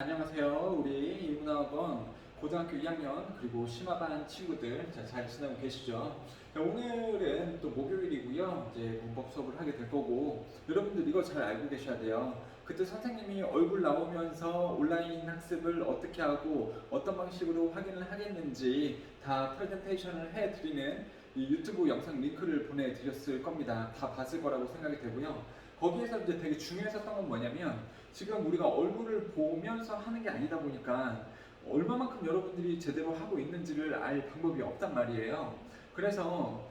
안녕하세요. 우리 이문학원 고등학교 2학년 그리고 심화반 친구들 잘 지내고 계시죠? 오늘은 또 목요일이고요. 이제 문법 수업을 하게 될 거고 여러분들 이거 잘 알고 계셔야 돼요. 그때 선생님이 얼굴 나오면서 온라인 학습을 어떻게 하고 어떤 방식으로 확인을 하겠는지 다 프레젠테이션을 해드리는 이 유튜브 영상 링크를 보내드렸을 겁니다. 다 봤을 거라고 생각이 되고요. 거기에서 이제 되게 중요했었던 건 뭐냐면 지금 우리가 얼굴을 보면서 하는 게 아니다 보니까 얼마만큼 여러분들이 제대로 하고 있는지를 알 방법이 없단 말이에요. 그래서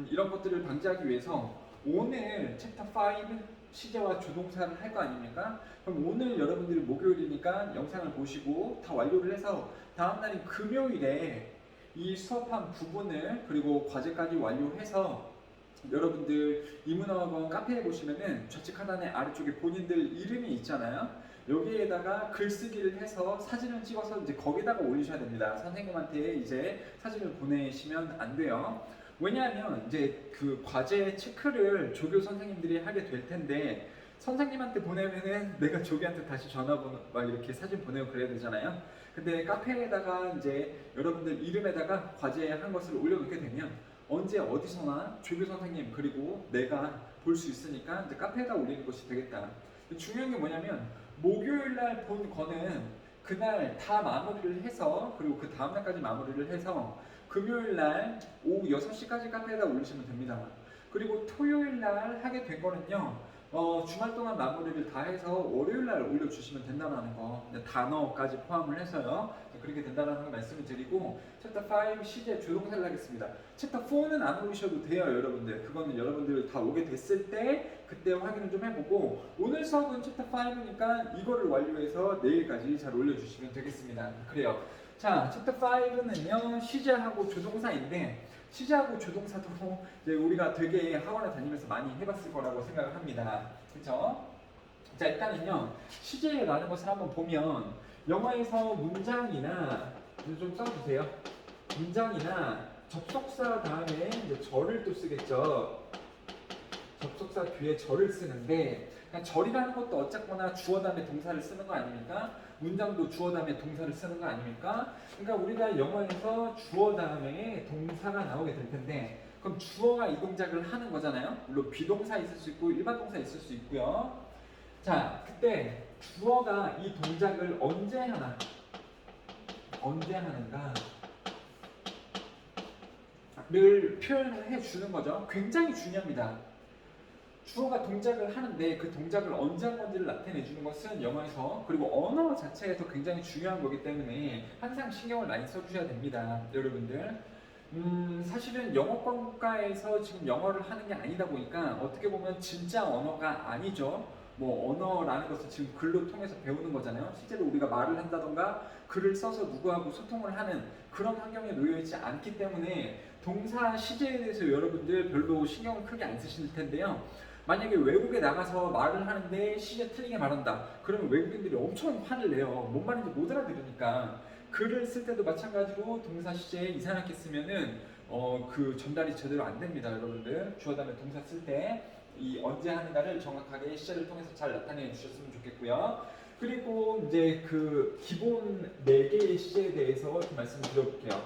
이런 것들을 방지하기 위해서 오늘 챕터 5 시제와 조동사를 할 거 아닙니까? 그럼 오늘 여러분들이 목요일이니까 영상을 보시고 다 완료를 해서 다음날인 금요일에 이 수업한 부분을 그리고 과제까지 완료해서 여러분들 이문학원 카페에 보시면은 좌측 하단에 아래쪽에 본인들 이름이 있잖아요. 여기에다가 글쓰기를 해서 사진을 찍어서 이제 거기다가 올리셔야 됩니다. 선생님한테 이제 사진을 보내시면 안 돼요. 왜냐하면 이제 그 과제 체크를 조교 선생님들이 하게 될 텐데 선생님한테 보내면은 내가 조교한테 다시 전화번호 막 이렇게 사진 보내고 그래야 되잖아요. 근데 카페에다가 이제 여러분들 이름에다가 과제한 것을 올려놓게 되면 언제 어디서나 조교 선생님 그리고 내가 볼 수 있으니까 이제 카페에다 올리는 것이 되겠다. 중요한 게 뭐냐면 목요일 날 본 거는 그날 다 마무리를 해서 그리고 그 다음날까지 마무리를 해서 금요일 날 오후 6시까지 카페에다 올리시면 됩니다. 그리고 토요일 날 하게 된 거는요. 주말 동안 마무리를 다 해서 월요일 날 올려주시면 된다는 거 단어까지 포함을 해서요. 그렇게 된다는 거 말씀을 드리고 챕터 5 시제 조동사를 하겠습니다. 챕터 4는 안 올리셔도 돼요, 여러분들. 그거는 여러분들 다 오게 됐을 때 그때 확인을 좀 해보고 오늘 수업은 챕터 5니까 이거를 완료해서 내일까지 잘 올려주시면 되겠습니다. 그래요. 자, 챕터 5는요 시제하고 조동사인데 시제하고 조동사도 이제 우리가 되게 학원에 다니면서 많이 해봤을 거라고 생각을 합니다. 그렇죠? 자, 일단은요 시제라는 것을 한번 보면 영어에서 문장이나 좀 써주세요. 문장이나 접속사 다음에 이제 절을 또 쓰겠죠. 접속사 뒤에 절을 쓰는데 그러니까 절이라는 것도 어쨌거나 주어 다음에 동사를 쓰는 거 아닙니까? 문장도 주어 다음에 동사를 쓰는 거 아닙니까? 그러니까 우리가 영어에서 주어 다음에 동사가 나오게 될 텐데 그럼 주어가 이 동작을 하는 거잖아요. 물론 비동사 있을 수 있고 일반 동사 있을 수 있고요. 자, 그때 주어가 이 동작을 언제 하는가 를 표현을 해주는 거죠. 굉장히 중요합니다. 주어가 동작을 하는데 그 동작을 언제 한 건지를 나타내 주는 것은 영어에서 그리고 언어 자체에서 굉장히 중요한 거기 때문에 항상 신경을 많이 써주셔야 됩니다, 여러분들. 사실은 영어과에서 지금 영어를 하는 게 아니다 보니까 어떻게 보면 진짜 언어가 아니죠. 뭐 언어라는 것은 지금 글로 통해서 배우는 거잖아요. 실제로 우리가 말을 한다던가 글을 써서 누구하고 소통을 하는 그런 환경에 놓여 있지 않기 때문에 동사 시제에 대해서 여러분들 별로 신경을 크게 안 쓰실 텐데요. 만약에 외국에 나가서 말을 하는데 시제 틀리게 말한다. 그러면 외국인들이 엄청 화를 내요. 뭔 말인지 못 알아들으니까. 글을 쓸 때도 마찬가지로 동사 시제 이상하게 쓰면은 그 전달이 제대로 안 됩니다, 여러분들. 주어 다음에 동사 쓸 때 이 언제 하는가를 정확하게 시제를 통해서 잘 나타내 주셨으면 좋겠고요. 그리고 이제 그 기본 4개의 시제에 대해서 좀 말씀을 드려볼게요.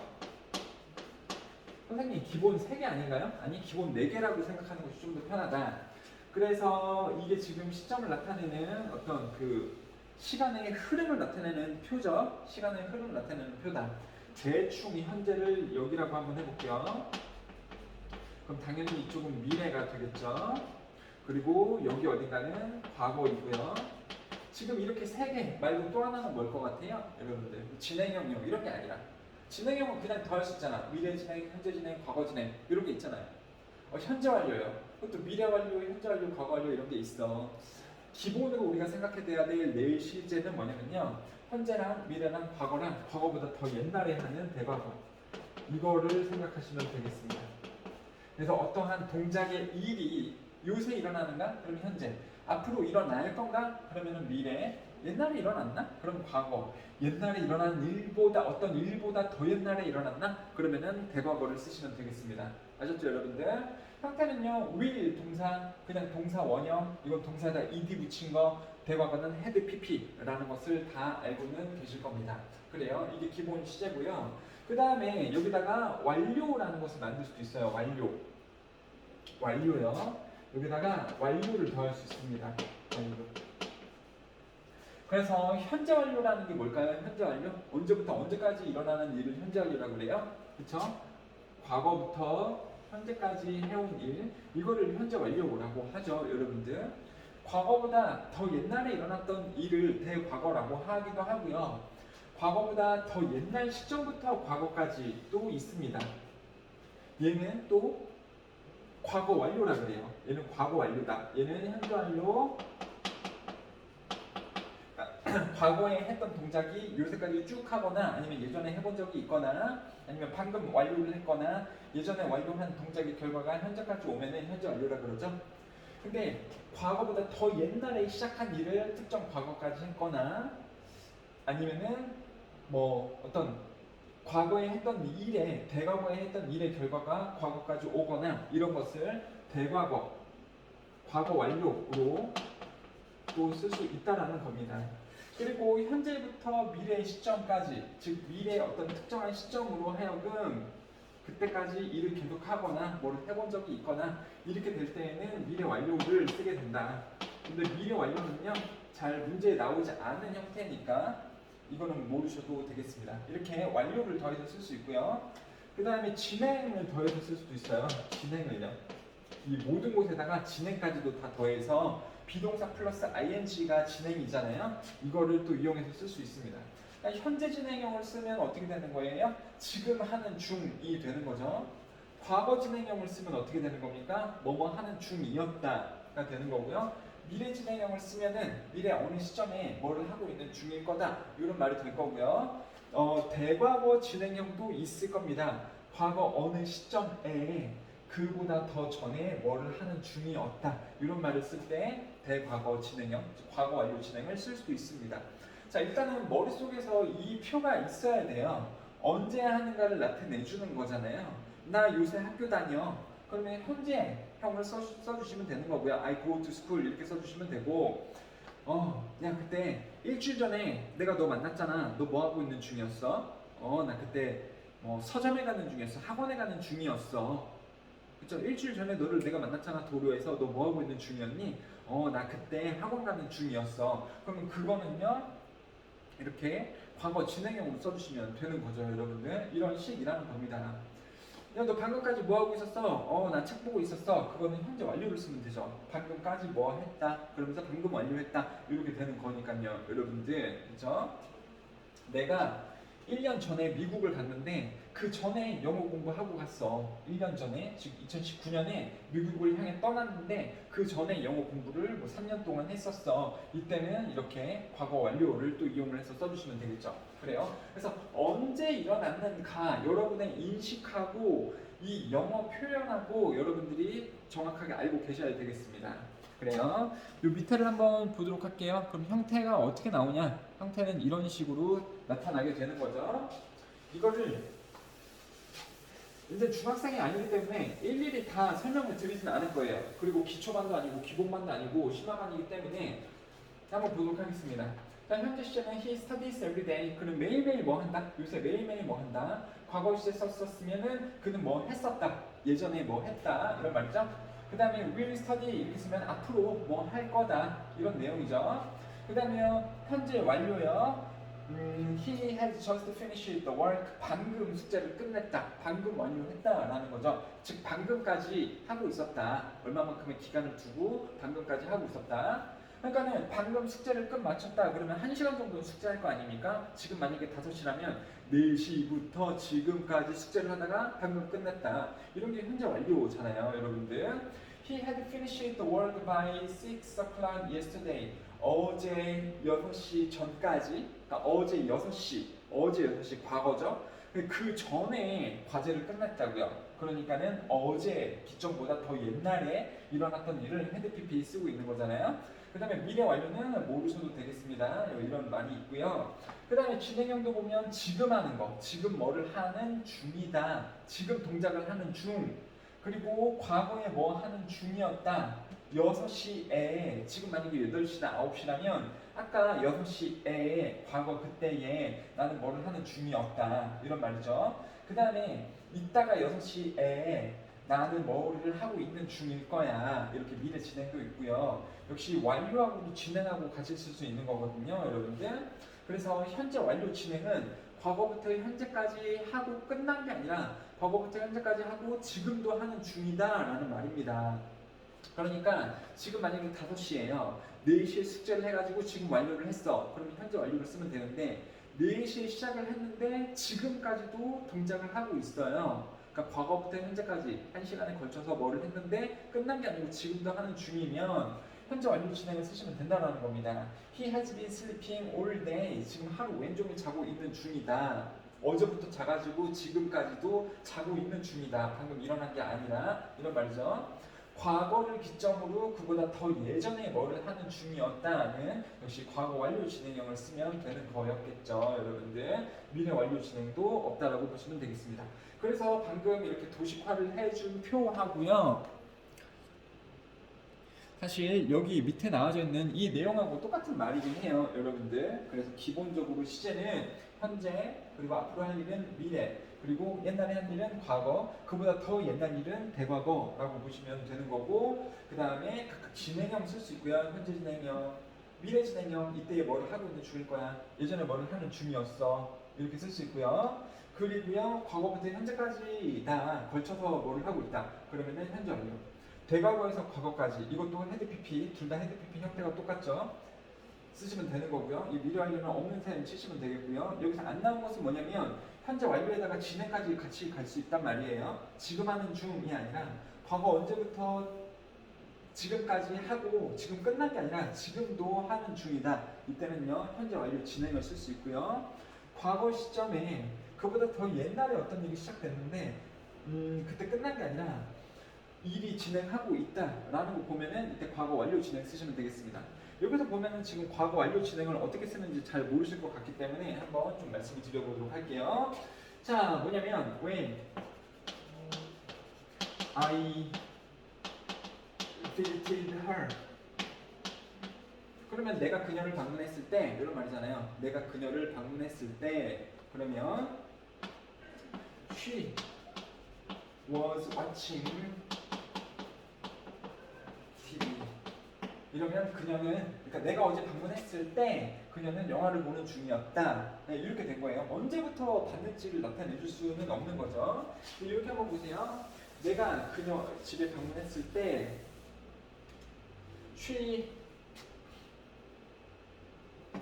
선생님 기본 3개 아닌가요? 아니 기본 4개라고 생각하는 것이 좀 더 편하다. 그래서 이게 지금 시점을 나타내는 어떤 그 시간의 흐름을 나타내는 표죠. 시간의 흐름을 나타내는 표다. 대충 이 현재를 여기라고 한번 해볼게요. 그럼 당연히 이쪽은 미래가 되겠죠. 그리고 여기 어딘가는 과거이고요. 지금 이렇게 3개 말고 또 하나는 뭘 것 같아요? 여러분들 진행형용 이런 게 아니라 진행형은 그냥 더 할 수 있잖아. 미래 진행, 현재 진행, 과거 진행 이런 게 있잖아요. 현재 완료예요. 그것도 미래 완료, 현재 완료, 과거 완료 이런 게 있어. 기본으로 우리가 생각해야 될 내일 시제는 뭐냐면요. 현재랑 미래랑 과거랑 과거보다 더 옛날에 하는 대과거. 이거를 생각하시면 되겠습니다. 그래서 어떠한 동작의 일이 요새 일어나는가? 그럼 현재. 앞으로 일어날 건가? 그러면 미래. 옛날에 일어났나? 그럼 과거. 옛날에 일어난 일보다 어떤 일보다 더 옛날에 일어났나? 그러면은 대과거를 쓰시면 되겠습니다. 아셨죠, 여러분들? 형태는요, will 동사, 그냥 동사 원형, 이건 동사에다 ed 붙인 거, 대과거는 had pp라는 것을 다 알고는 계실 겁니다. 그래요. 이게 기본 시제고요. 그 다음에 여기다가 완료라는 것을 만들 수도 있어요. 완료요. 여기다가 완료를 더할 수 있습니다. 완료. 그래서 현재 완료라는 게 뭘까요? 현재 완료? 언제부터 언제까지 일어나는 일을 현재 완료라고 그래요? 그쵸? 과거부터 현재까지 해온 일, 이거를 현재 완료라고 하죠, 여러분들. 과거보다 더 옛날에 일어났던 일을 대과거라고 하기도 하고요. 과거보다 더 옛날 시점부터 과거까지 또 있습니다. 얘는 또 과거 완료라 그래요. 얘는 과거 완료다. 얘는 현재 완료. 과거에 했던 동작이 요새까지 쭉 하거나 아니면 예전에 해본 적이 있거나 아니면 방금 완료를 했거나 예전에 완료한 동작의 결과가 현재까지 오면은 현재 완료라 그러죠. 근데 과거보다 더 옛날에 시작한 일을 특정 과거까지 했거나 아니면은 뭐 어떤 과거에 했던 일에 대과거에 했던 일의 결과가 과거까지 오거나 이런 것을 대과거, 과거 완료로 또 쓸 수 있다라는 겁니다. 그리고 현재부터 미래 시점까지, 즉 미래의 어떤 특정한 시점으로 하여금 그때까지 일을 계속하거나 뭐를 해본 적이 있거나 이렇게 될 때에는 미래 완료를 쓰게 된다. 근데 미래 완료는요 잘 문제에 나오지 않은 형태니까 이거는 모르셔도 되겠습니다. 이렇게 완료를 더해서 쓸 수 있고요. 그 다음에 진행을 더해서 쓸 수도 있어요. 진행을요. 이 모든 곳에다가 진행까지도 다 더해서 비동사 플러스 ing가 진행이잖아요. 이거를 또 이용해서 쓸 수 있습니다. 그러니까 현재 진행형을 쓰면 어떻게 되는 거예요? 지금 하는 중이 되는 거죠. 과거 진행형을 쓰면 어떻게 되는 겁니까? 뭐뭐 하는 중이었다가 되는 거고요. 미래 진행형을 쓰면은 미래 어느 시점에 뭐를 하고 있는 중일 거다 이런 말이 될 거고요. 대과거 진행형도 있을 겁니다. 과거 어느 시점에 그보다 더 전에 뭐를 하는 중이었다 이런 말을 쓸 때 대과거 진행형, 과거 완료 진행을 쓸 수도 있습니다. 자, 일단은 머릿속에서 이 표가 있어야 돼요. 언제 하는가를 나타내주는 거잖아요. 나 요새 학교 다녀. 그러면 현재형을 써주시면 되는 거고요. I go to school 이렇게 써주시면 되고 야 그때 일주일 전에 내가 너 만났잖아. 너 뭐 하고 있는 중이었어? 나 그때 서점에 가는 중이었어. 학원에 가는 중이었어. 그쵸? 일주일 전에 너를 내가 만났잖아. 도로에서 너 뭐 하고 있는 중이었니? 나 그때 학원 가는 중이었어. 그러면 그거는요 이렇게 과거 진행형으로 써주시면 되는 거죠, 여러분들. 이런 식이라는 겁니다. 야, 너 방금까지 뭐 하고 있었어? 나 책 보고 있었어. 그거는 현재 완료를 쓰면 되죠. 방금까지 뭐 했다? 그러면서 방금 완료했다. 이렇게 되는 거니까요, 여러분들. 그죠? 내가 1년 전에 미국을 갔는데 그 전에 영어 공부하고 갔어. 1년 전에, 즉 2019년에 미국을 향해 떠났는데 그 전에 영어 공부를 뭐 3년 동안 했었어. 이때는 이렇게 과거 완료를 또 이용을 해서 써주시면 되겠죠. 그래요. 그래서 언제 일어났는가 여러분의 인식하고 이 영어 표현하고 여러분들이 정확하게 알고 계셔야 되겠습니다. 그래요. 요 밑에를 한번 보도록 할게요. 그럼 형태가 어떻게 나오냐? 형태는 이런 식으로 나타나게 되는 거죠. 이거를 이제 중학생이 아니기 때문에 일일이 다 설명을 드리진 않을 거예요. 그리고 기초반도 아니고 기본반도 아니고 심화반이기 때문에 한번 보도록 하겠습니다. 자, 현재 시제는 he studies every day. 그는 매일매일 뭐 한다? 요새 매일매일 뭐 한다? 과거 시제 썼었으면은 그는 뭐 했었다. 예전에 뭐 했다. 이런 말이죠. 그 다음에 will study 이렇게 쓰면 앞으로 뭐 할 거다. 이런 내용이죠. 그 다음에 현재 완료요. He has just finished the work. 방금 숙제를 끝냈다. 방금 완료했다라는 거죠. 즉 방금까지 하고 있었다. 얼마만큼의 기간을 두고 방금까지 하고 있었다. 그러니까는 방금 숙제를 끝 마쳤다 그러면 1시간 정도 숙제할 거 아닙니까? 지금 만약에 5시라면 4시부터 지금까지 숙제를 하다가 방금 끝냈다. 이런 게 현재 완료잖아요, 여러분들. He had finished the work by 6 o'clock yesterday. 어제 6시 전까지, 그러니까 어제 6시 과거죠. 그 전에 과제를 끝냈다고요. 그러니까는 어제 기점보다 더 옛날에 일어났던 일을 had pp 쓰고 있는 거잖아요. 그 다음에 미래 완료는 모르셔도 되겠습니다. 이런 말이 있고요. 그 다음에 진행형도 보면 지금 하는 거, 지금 뭐를 하는 중이다. 지금 동작을 하는 중. 그리고 과거에 뭐 하는 중이었다. 6시에 지금 만약에 8시나 9시라면 아까 6시에 과거 그때에 나는 뭐를 하는 중이었다 이런 말이죠. 그 다음에 이따가 6시에 나는 뭐를 하고 있는 중일 거야 이렇게 미래 진행도 있고요. 역시 완료하고도 진행하고 같이 쓸 수 있는 거거든요 여러분들. 그래서 현재 완료 진행은 과거부터 현재까지 하고 끝난 게 아니라 과거부터 현재까지 하고 지금도 하는 중이다 라는 말입니다. 그러니까 지금 만약에 5시에요 4시에 숙제를 해가지고 지금 완료를 했어. 그러면 현재 완료를 쓰면 되는데 4시에 시작을 했는데 지금까지도 동작을 하고 있어요. 그러니까 과거부터 현재까지 1시간에 걸쳐서 뭐를 했는데 끝난 게 아니고 지금도 하는 중이면 현재 완료 진행을 쓰시면 된다는 겁니다. He has been sleeping all day. 지금 하루 왼종일 자고 있는 중이다. 어제부터 자가지고 지금까지도 자고 있는 중이다. 방금 일어난 게 아니라 이런 말이죠. 과거를 기점으로 그보다 더 예전에 뭐를 하는 중이었다는 역시 과거 완료 진행형을 쓰면 되는 거였겠죠 여러분들. 미래 완료 진행도 없다라고 보시면 되겠습니다. 그래서 방금 이렇게 도식화를 해준 표하고요 사실 여기 밑에 나와져 있는 이 내용하고 똑같은 말이긴 해요 여러분들. 그래서 기본적으로 시제는 현재, 그리고 앞으로 할 일은 미래, 그리고 옛날에 한 일은 과거, 그보다 더 옛날 일은 대과거라고 보시면 되는 거고, 그 다음에 각각 진행형 쓸 수 있고요. 현재 진행형, 미래 진행형, 이때에 뭘 하고 있는 중일 거야, 예전에 뭘 하는 중이었어, 이렇게 쓸 수 있고요. 그리고요 과거부터 현재까지 다 걸쳐서 뭘 하고 있다 그러면은 현재 완료. 대과거에서 과거까지, 이것도 헤드 PP, 둘 다 헤드 PP 형태가 똑같죠. 쓰시면 되는 거고요. 이 미래 완료는 없는 셈 치시면 되겠고요. 여기서 안 나온 것은 뭐냐면 현재 완료에다가 진행까지 같이 갈 수 있단 말이에요. 지금 하는 중이 아니라 과거 언제부터 지금까지 하고 지금 끝난 게 아니라 지금도 하는 중이다. 이때는요 현재 완료 진행을 쓸 수 있고요. 과거 시점에 그보다 더 옛날에 어떤 일이 시작됐는데 그때 끝난 게 아니라 일이 진행하고 있다라는 거 보면은 이때 과거 완료 진행 쓰시면 되겠습니다. 여기서 보면은 지금 과거 완료 진행을 어떻게 쓰는지 잘 모르실 것 같기 때문에 한번 좀 말씀을 드려보도록 할게요. 자, 뭐냐면 when I visited her, 그러면 내가 그녀를 방문했을 때 이런 말이잖아요. 내가 그녀를 방문했을 때 그러면 she was watching TV. 이러면 그녀는, 그러니까 내가 어제 방문했을 때 그녀는 영화를 보는 중이었다. 네, 이렇게 된 거예요. 언제부터 봤는지를 나타내줄 수는 없는 거죠. 이렇게 한번 보세요. 내가 그녀 집에 방문했을 때 she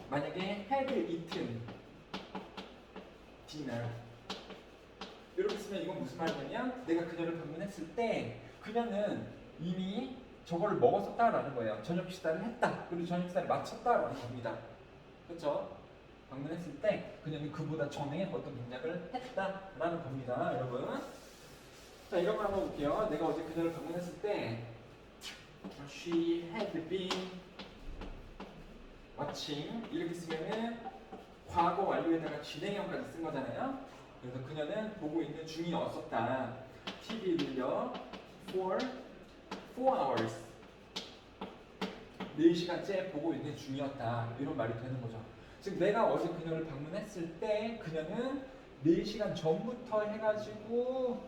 만약에 had eaten dinner 이렇게 쓰면 이건 무슨 말이냐면 내가 그녀를 방문했을 때 그녀는 이미 저거를 먹었었다라는 거예요. 저녁 식사를 했다. 그리고 저녁 식사를 마쳤다라는 겁니다. 그렇죠? 방문했을 때 그녀는 그보다 전에 어떤 동작을 했다라는 겁니다, 여러분. 자, 이런 거 한번 볼게요. 내가 어제 그녀를 방문했을 때 she had been watching 이렇게 쓰면은 과거 완료에다가 진행형까지 쓴 거잖아요. 그래서 그녀는 보고 있는 중이었었다. TV를요 for 4 hours 4시간째 보고 있는 중이었다. 이런 말이 되는 거죠. 즉 내가 어제 그녀를 방문했을 때 그녀는 4시간 전부터 해가지고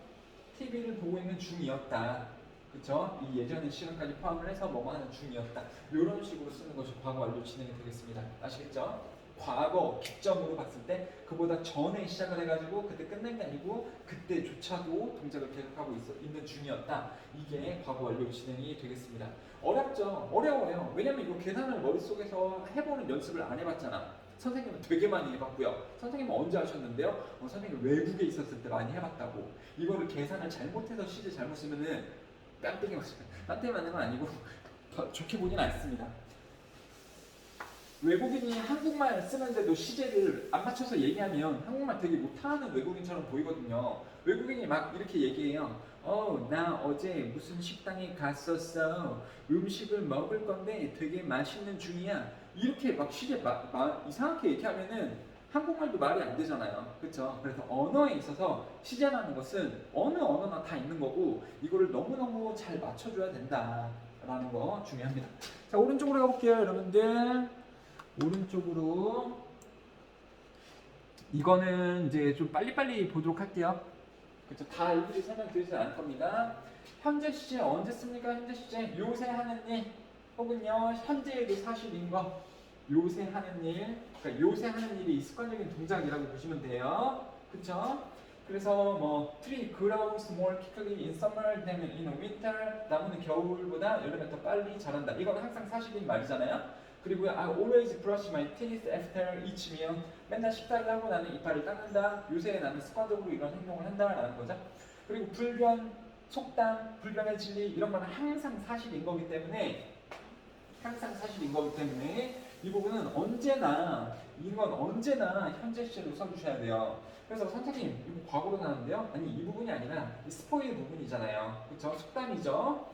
TV를 보고 있는 중이었다. 그쵸? 이 예전의 시간까지 포함을 해서 뭐뭐 하는 중이었다. 이런 식으로 쓰는 것이 과거 완료 진행이 되겠습니다. 아시겠죠? 과거 기점으로 봤을 때 그보다 전에 시작을 해가지고 그때 끝낸 게 아니고 그때조차도 동작을 계속하고 있는 중이었다. 이게 과거 완료 진행이 되겠습니다. 어렵죠? 어려워요. 왜냐면 이거 계산을 머릿속에서 해보는 연습을 안 해봤잖아. 선생님은 되게 많이 해봤고요. 선생님은 언제 하셨는데요? 선생님 외국에 있었을 때 많이 해봤다고. 이거를 계산을 잘못해서 시제 잘못 쓰면은 깜빡이 맞습니다. 깜빡이 맞는 건 아니고 좋게 보진 않습니다. 외국인이 한국말 쓰는데도 시제를 안 맞춰서 얘기하면 한국말 되게 못하는 외국인처럼 보이거든요. 외국인이 막 이렇게 얘기해요. 나 어제 무슨 식당에 갔었어. 음식을 먹을 건데 되게 맛있는 중이야. 이렇게 막 시제 이상하게 얘기하면은 한국말도 말이 안 되잖아요. 그렇죠? 그래서 언어에 있어서 시제라는 것은 어느 언어나 다 있는 거고 이거를 너무너무 잘 맞춰줘야 된다. 라는 거 중요합니다. 자, 오른쪽으로 가볼게요, 여러분들. 오른쪽으로. 이거는 이제 좀 빨리빨리 보도록 할게요. 그렇죠? 다 일일이 설명드리지 않을 겁니다. 현재 시제 언제 씁니까? 현재 시제 요새 하는 일 혹은요 현재의 사실인 거. 요새 하는 일, 그러니까 요새 하는 일이 습관적인 동작이라고 보시면 돼요. 그렇죠? 그래서 뭐 tree grows more quickly in summer than in winter. 나무는 겨울보다 여름에 더 빨리 자란다. 이건 항상 사실인 말이잖아요. 그리고 I always brush my teeth after each meal. 맨날 식사를 하고 나는 이빨을 닦는다. 요새 나는 습관적으로 이런 행동을 한다라는 거죠. 그리고 불변, 속담, 불변의 진리 이런 거는 항상 사실인 거기 때문에 이 부분은 언제나 이건 언제나 현재 시제로 써주셔야 돼요. 그래서 선생님 이거 과거로 나왔는데요? 아니 이 부분이 아니라 이 스포일 부분이잖아요. 그렇죠? 속담이죠.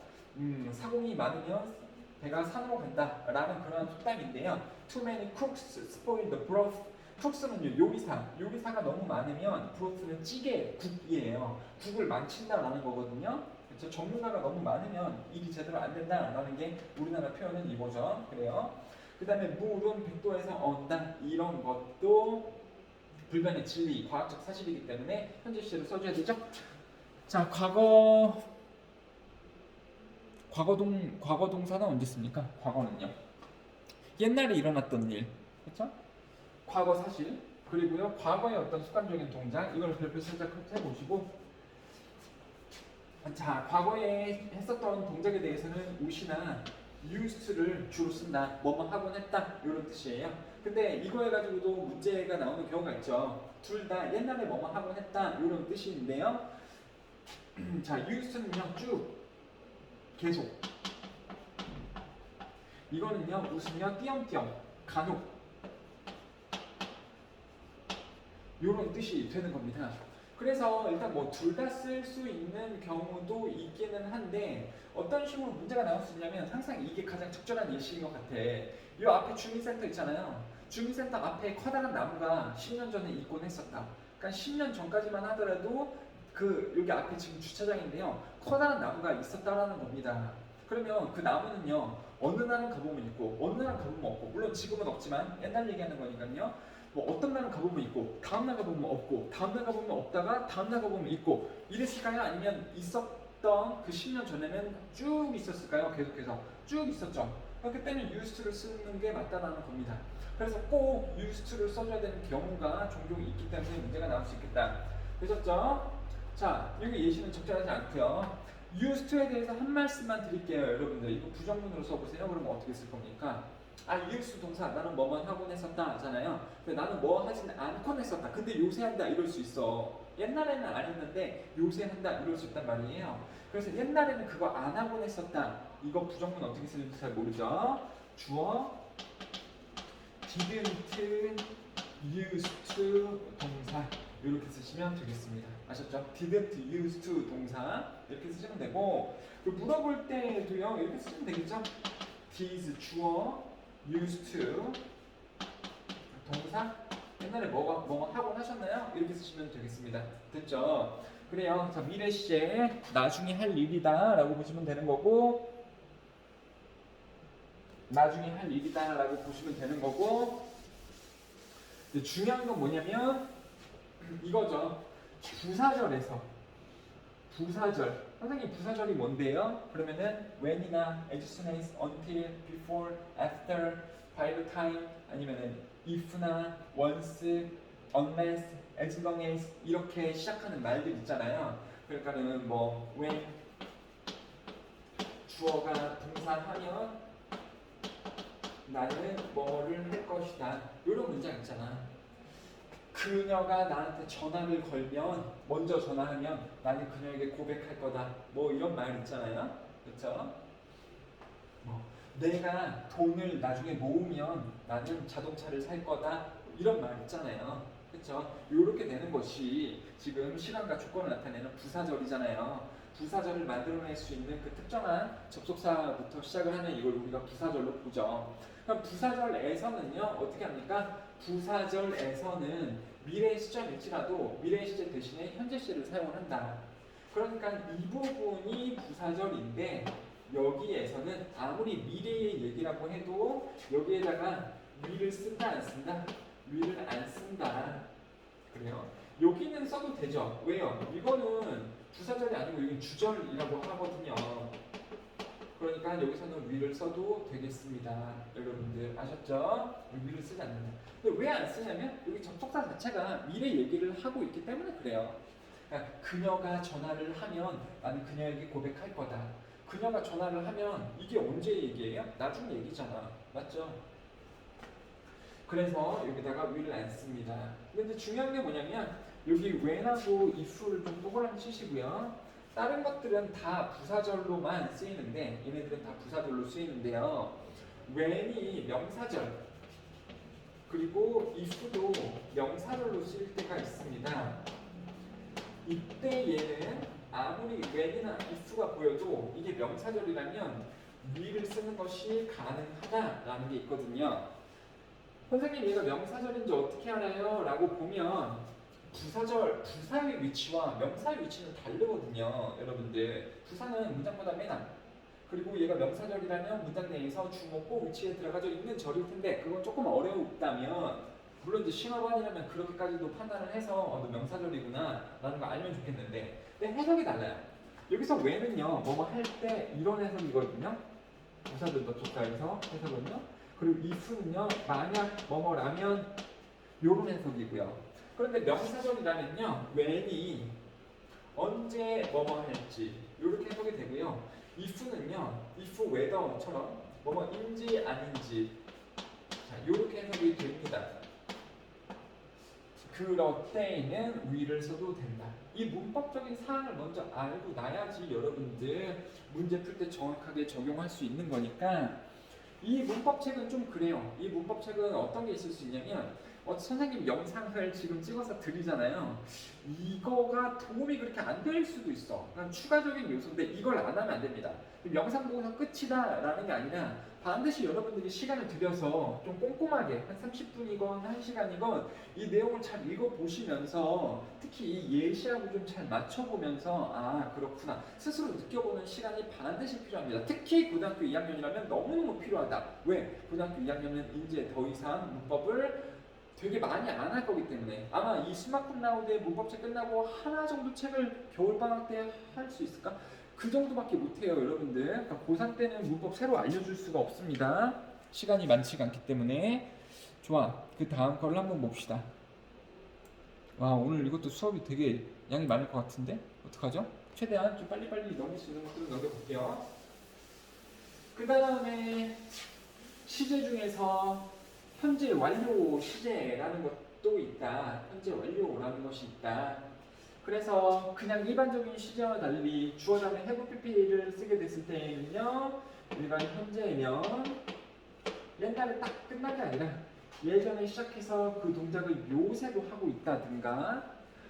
사공이 많으면 배가 산으로 간다라는 그런 속담인데요. Too many cooks spoil the broth. 쿡스는요 요리사가 너무 많으면 브로스는 찌개, 국이에요. 국을 망친다라는 거거든요. 그렇죠? 전문가가 너무 많으면 일이 제대로 안 된다라는 게 우리나라 표현은 이거죠. 그래요. 그 다음에 물은 백도에서 언다 이런 것도 불변의 진리, 과학적 사실이기 때문에 현재 시제로 써줘야 되죠. 자, 과거 동사는 언제 씁니까? 과거는요. 옛날에 일어났던 일, 그렇죠? 과거 사실, 그리고요 과거의 어떤 습관적인 동작 이걸 별표 살짝 해보시고, 자 과거에 했었던 동작에 대해서는 우시나 used를 주로 쓴다. 뭐뭐 하곤 했다 이런 뜻이에요. 근데 이거 해가지고도 문제가 나오는 경우가 있죠. 둘 다 옛날에 뭐뭐 하곤 했다 이런 뜻인데요. 자 used는요 쭉 계속, 이거는요 웃으며 띄엄띄엄 간혹 이런 뜻이 되는 겁니다. 그래서 일단 뭐 둘 다 쓸 수 있는 경우도 있기는 한데 어떤 식으로 문제가 나올 수 있냐면 항상 이게 가장 적절한 예시인 것 같아. 이 앞에 주민센터 있잖아요. 주민센터 앞에 커다란 나무가 10년 전에 있곤 했었다. 그러니까 10년 전까지만 하더라도 여기 앞에 지금 주차장인데요. 커다란 나무가 있었다라는 겁니다. 그러면 그 나무는요 어느 날은 가보면 있고 어느 날은 가보면 없고, 물론 지금은 없지만 옛날 얘기하는 거니까요. 뭐 어떤 날은 가보면 있고 다음 날 가보면 없고 다음 날 가보면 없다가 다음 날 가보면 있고 이랬을까요? 아니면 있었던 그 10년 전에는 쭉 있었을까요? 계속해서 쭉 있었죠. 그렇기 때문에 used를 쓰는 게 맞다라는 겁니다. 그래서 꼭 used를 써줘야 되는 경우가 종종 있기 때문에 문제가 나올 수 있겠다. 되셨죠? 자, 여기 예시는 적절하지 않고요. used에 대해서 한 말씀만 드릴게요, 여러분들. 이거 부정문으로 써보세요. 그러면 어떻게 쓸 겁니까? used 동사, 나는 뭐만 하곤 했었다 하잖아요. 근데 나는 뭐 하진 않곤 했었다. 근데 요새 한다 이럴 수 있어. 옛날에는 안 했는데 요새 한다 이럴 수 있단 말이에요. 그래서 옛날에는 그거 안 하곤 했었다. 이거 부정문 어떻게 쓰는지 잘 모르죠? 주어 didn't used to 동사 이렇게 쓰시면 되겠습니다. 아셨죠? didn't used to 동사 이렇게 쓰시면 되고, 물어볼 때도요 이렇게 쓰시면 되겠죠? did 주어, used to 동사, 옛날에 뭐 하곤 하셨나요? 이렇게 쓰시면 되겠습니다. 됐죠? 그래요. 자, 미래 시제 나중에 할 일이다 라고 보시면 되는 거고, 나중에 할 일이다 라고 보시면 되는 거고, 중요한 건 뭐냐면 이거죠. 부사절. 선생님 부사절이 뭔데요? 그러면은 when이나 as soon as, until, before, after, by the time, 아니면은 if나 once, unless, as long as 이렇게 시작하는 말들 있잖아요. 그러니까는 뭐 when 주어가 동사하면 나는 뭐를 할 것이다. 이런 문장 있잖아. 그녀가 나한테 전화를 걸면, 먼저 전화하면 나는 그녀에게 고백할 거다. 뭐 이런 말 있잖아요. 그렇죠? 내가 돈을 나중에 모으면 나는 자동차를 살 거다. 이런 말 있잖아요. 그렇죠? 이렇게 되는 것이 지금 시간과 조건을 나타내는 부사절이잖아요. 부사절을 만들어낼 수 있는 그 특정한 접속사부터 시작을 하면 이걸 우리가 부사절로 보죠. 그럼 부사절에서는요 어떻게 합니까? 부사절에서는 미래 시점일지라도 미래 시제 대신에 현재 시제를 사용을 한다. 그러니까 이 부분이 부사절인데 여기에서는 아무리 미래의 얘기라고 해도 여기에다가 위를 쓴다 안 쓴다? 위를 안 쓴다. 그래요? 여기는 써도 되죠. 왜요? 이거는 부사절이 아니고 여기 주절이라고 하거든요. 그러니까 여기서는 위를 써도 되겠습니다. 여러분들 아셨죠? 위를 쓰지 않는다. 근데 왜 안 쓰냐면 여기 접속사 자체가 미래 얘기를 하고 있기 때문에 그래요. 그러니까 그녀가 전화를 하면 나는 그녀에게 고백할 거다. 그녀가 전화를 하면 이게 언제 얘기예요? 나중 얘기잖아. 맞죠? 그래서 여기다가 will을 안 씁니다. 근데 중요한 게 뭐냐면 여기 when하고 if를 좀 똑바로 치시고요. 다른 것들은 다 부사절로만 쓰이는데 얘네들은 다 부사절로 쓰이는데요. when이 명사절 그리고 if도 명사절로 쓰일 때가 있습니다. 이때 얘는 아무리 when이나 if가 보여도 이게 명사절이라면 will을 쓰는 것이 가능하다라는 게 있거든요. 선생님 얘가 명사절인지 어떻게 알아요? 라고 보면 부사절, 부사의 위치와 명사의 위치는 다르거든요. 여러분들 부사는 문장보다 맨 앞, 그리고 얘가 명사절이라면 문장 내에서 주목고 위치에 들어가져 있는 절일 텐데 그건 조금 어렵다면 물론 이제 심화반이라면 그렇게까지도 판단을 해서 너 명사절이구나 라는 거 알면 좋겠는데 근데 해석이 달라요. 여기서 when은요 뭐뭐 할 때 이런 해석이거든요. 부사절 접속사에서 해석은요. 그리고 if는요 만약 뭐뭐라면 요런 해석이고요. 그런데 명사절이라면요 when이 언제 뭐뭐 할지 이렇게 해석이 되고요. if는요 if whether처럼 뭐뭐인지 아닌지 자 이렇게 해석이 됩니다. 그럴 때에는 will을 써도 된다. 이 문법적인 사항을 먼저 알고 나야지 여러분들 문제 풀 때 정확하게 적용할 수 있는 거니까 이 문법책은 좀 그래요. 이 문법책은 어떤 게 있을 수 있냐면 선생님 영상을 지금 찍어서 드리잖아요. 이거가 도움이 그렇게 안 될 수도 있어. 그냥 추가적인 요소인데 이걸 안 하면 안 됩니다. 영상 보고서 끝이다 라는 게 아니라 반드시 여러분들이 시간을 들여서 좀 꼼꼼하게 한 30분이건 1시간이건 이 내용을 잘 읽어보시면서 특히 이 예시하고 좀 잘 맞춰보면서 아 그렇구나 스스로 느껴보는 시간이 반드시 필요합니다. 특히 고등학교 2학년이라면 너무너무 필요하다. 왜? 고등학교 2학년은 이제 더 이상 문법을 되게 많이 안 할 거기 때문에 아마 이 스마트 나우드의 문법책 끝나고 하나 정도 책을 겨울방학 때 할 수 있을까? 그 정도밖에 못해요 여러분들. 그러니까 고3 때는 문법 새로 알려줄 수가 없습니다. 시간이 많지가 않기 때문에. 좋아, 그 다음 거를 한번 봅시다. 와 오늘 이것도 수업이 되게 양이 많을 것 같은데 어떡하죠? 최대한 좀 빨리빨리 넘길 수 있는 것들을 넘겨볼게요. 그 다음에 시제 중에서 현재 완료 시제라는 것도 있다. 현재 완료라는 것이 있다. 그래서 그냥 일반적인 시제와 달리 주어 다음에 have pp를 쓰게 됐을 때는요. 일반 현재면 옛날에 딱 끝난 게 아니라 예전에 시작해서 그 동작을 요새도 하고 있다든가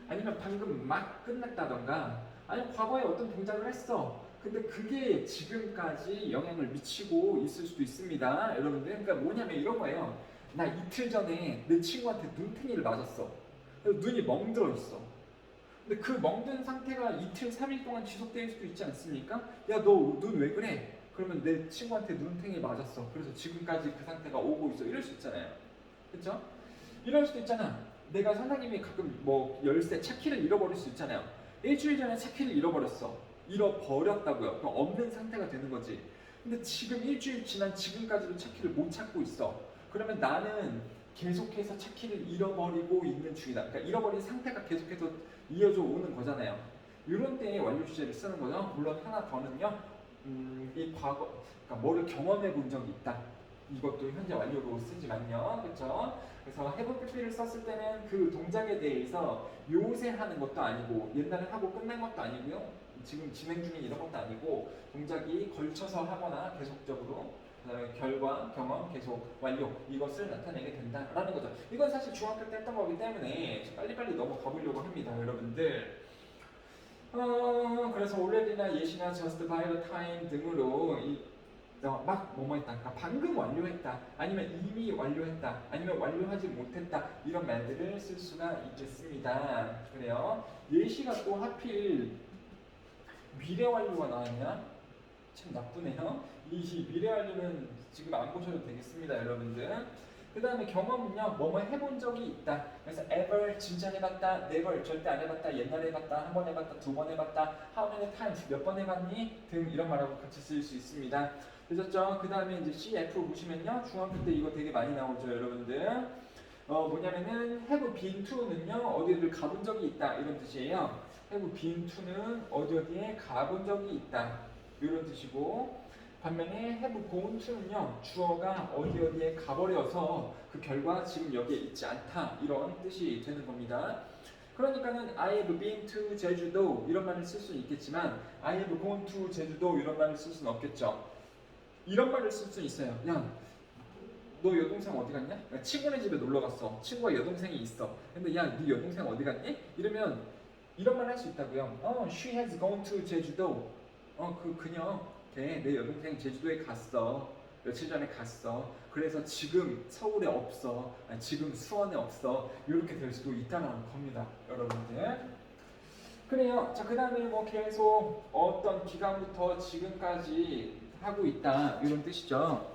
아니면 방금 막 끝났다던가 아니면 과거에 어떤 동작을 했어. 근데 그게 지금까지 영향을 미치고 있을 수도 있습니다. 여러분들 그러니까 뭐냐면 이런 거예요. 나 이틀 전에 내 친구한테 눈탱이를 맞았어. 그래서 눈이 멍들어 있어. 근데 그 멍든 상태가 이틀, 3일 동안 지속될 수도 있지 않습니까? 야, 너 눈 왜 그래? 그러면 내 친구한테 눈탱이 맞았어. 그래서 지금까지 그 상태가 오고 있어. 이럴 수 있잖아요. 그쵸? 이럴 수도 있잖아. 내가 선생님이 가끔 뭐 열쇠, 차키를 잃어버릴 수 있잖아요. 일주일 전에 차키를 잃어버렸어. 잃어버렸다고요. 그럼 없는 상태가 되는 거지. 근데 지금 일주일 지난 지금까지도 차키를 못 찾고 있어. 그러면 나는 계속해서 차키를 잃어버리고 있는 중이다. 그러니까 잃어버린 상태가 계속해서 이어져 오는 거잖아요. 이런 때에 완료 시제를 쓰는 거죠. 물론 하나 더는요. 이 과거, 그러니까 뭐를 경험해 본 적이 있다. 이것도 현재 완료로 쓰지만요. 그렇죠? 그래서 have pp를 썼을 때는 그 동작에 대해서 요새 하는 것도 아니고 옛날에 하고 끝낸 것도 아니고요. 지금 진행 중인 이런 것도 아니고 동작이 걸쳐서 하거나 계속적으로 그다음에 결과, 경험, 계속, 완료 이것을 나타내게 된다라는 거죠. 이건 사실 중학교 때 했던 거기 때문에 빨리빨리 넘어가 보려고 합니다, 여러분들. 그래서 already나 yet이나 just by the time 등으로 막 뭐뭐 했다, 그러니까 방금 완료했다, 아니면 이미 완료했다, 아니면 완료하지 못했다 이런 말들을 쓸 수가 있겠습니다. 그래요. 예시가 또 하필 미래 완료가 나왔냐? 참 나쁘네요. 이 미래 완료는 지금 안 보셔도 되겠습니다, 여러분들. 그 다음에 경험은요, 뭐뭐 해본 적이 있다. 그래서 ever 진짜 해봤다, never 절대 안 해봤다, 옛날에 해봤다, 한 번 해봤다, 두 번 해봤다, how many times 몇 번 해봤니 등 이런 말하고 같이 쓸 수 있습니다. 되셨죠? 그 다음에 이제 CF 보시면요, 중학교 때 이거 되게 많이 나오죠, 여러분들. 뭐냐면은 have been to는요, 어디를 가본 적이 있다 이런 뜻이에요. have been to는 어디에 가본 적이 있다 이런 뜻이고, 반면에 have gone to는요, 주어가 어디에 가버려서 그 결과 지금 여기에 있지 않다 이런 뜻이 되는 겁니다. 그러니까는 I have been to 제주도 이런 말을 쓸 수는 있겠지만 I have gone to 제주도 이런 말을 쓸 수는 없겠죠. 이런 말을 쓸 수 있어요. 야, 너 여동생 어디 갔냐? 친구네 집에 놀러 갔어. 친구가 여동생이 있어. 근데 야, 네 여동생 어디 갔니? 이러면 이런 말 할 수 있다고요. She has gone to 제주도. 그녀 내 여동생 제주도에 갔어. 며칠 전에 갔어. 그래서 지금 서울에 없어. 지금 수원에 없어. 이렇게 될 수도 있다는 겁니다, 여러분들. 그래요. 자, 그 다음에 뭐 계속 어떤 기간부터 지금까지 하고 있다 이런 뜻이죠.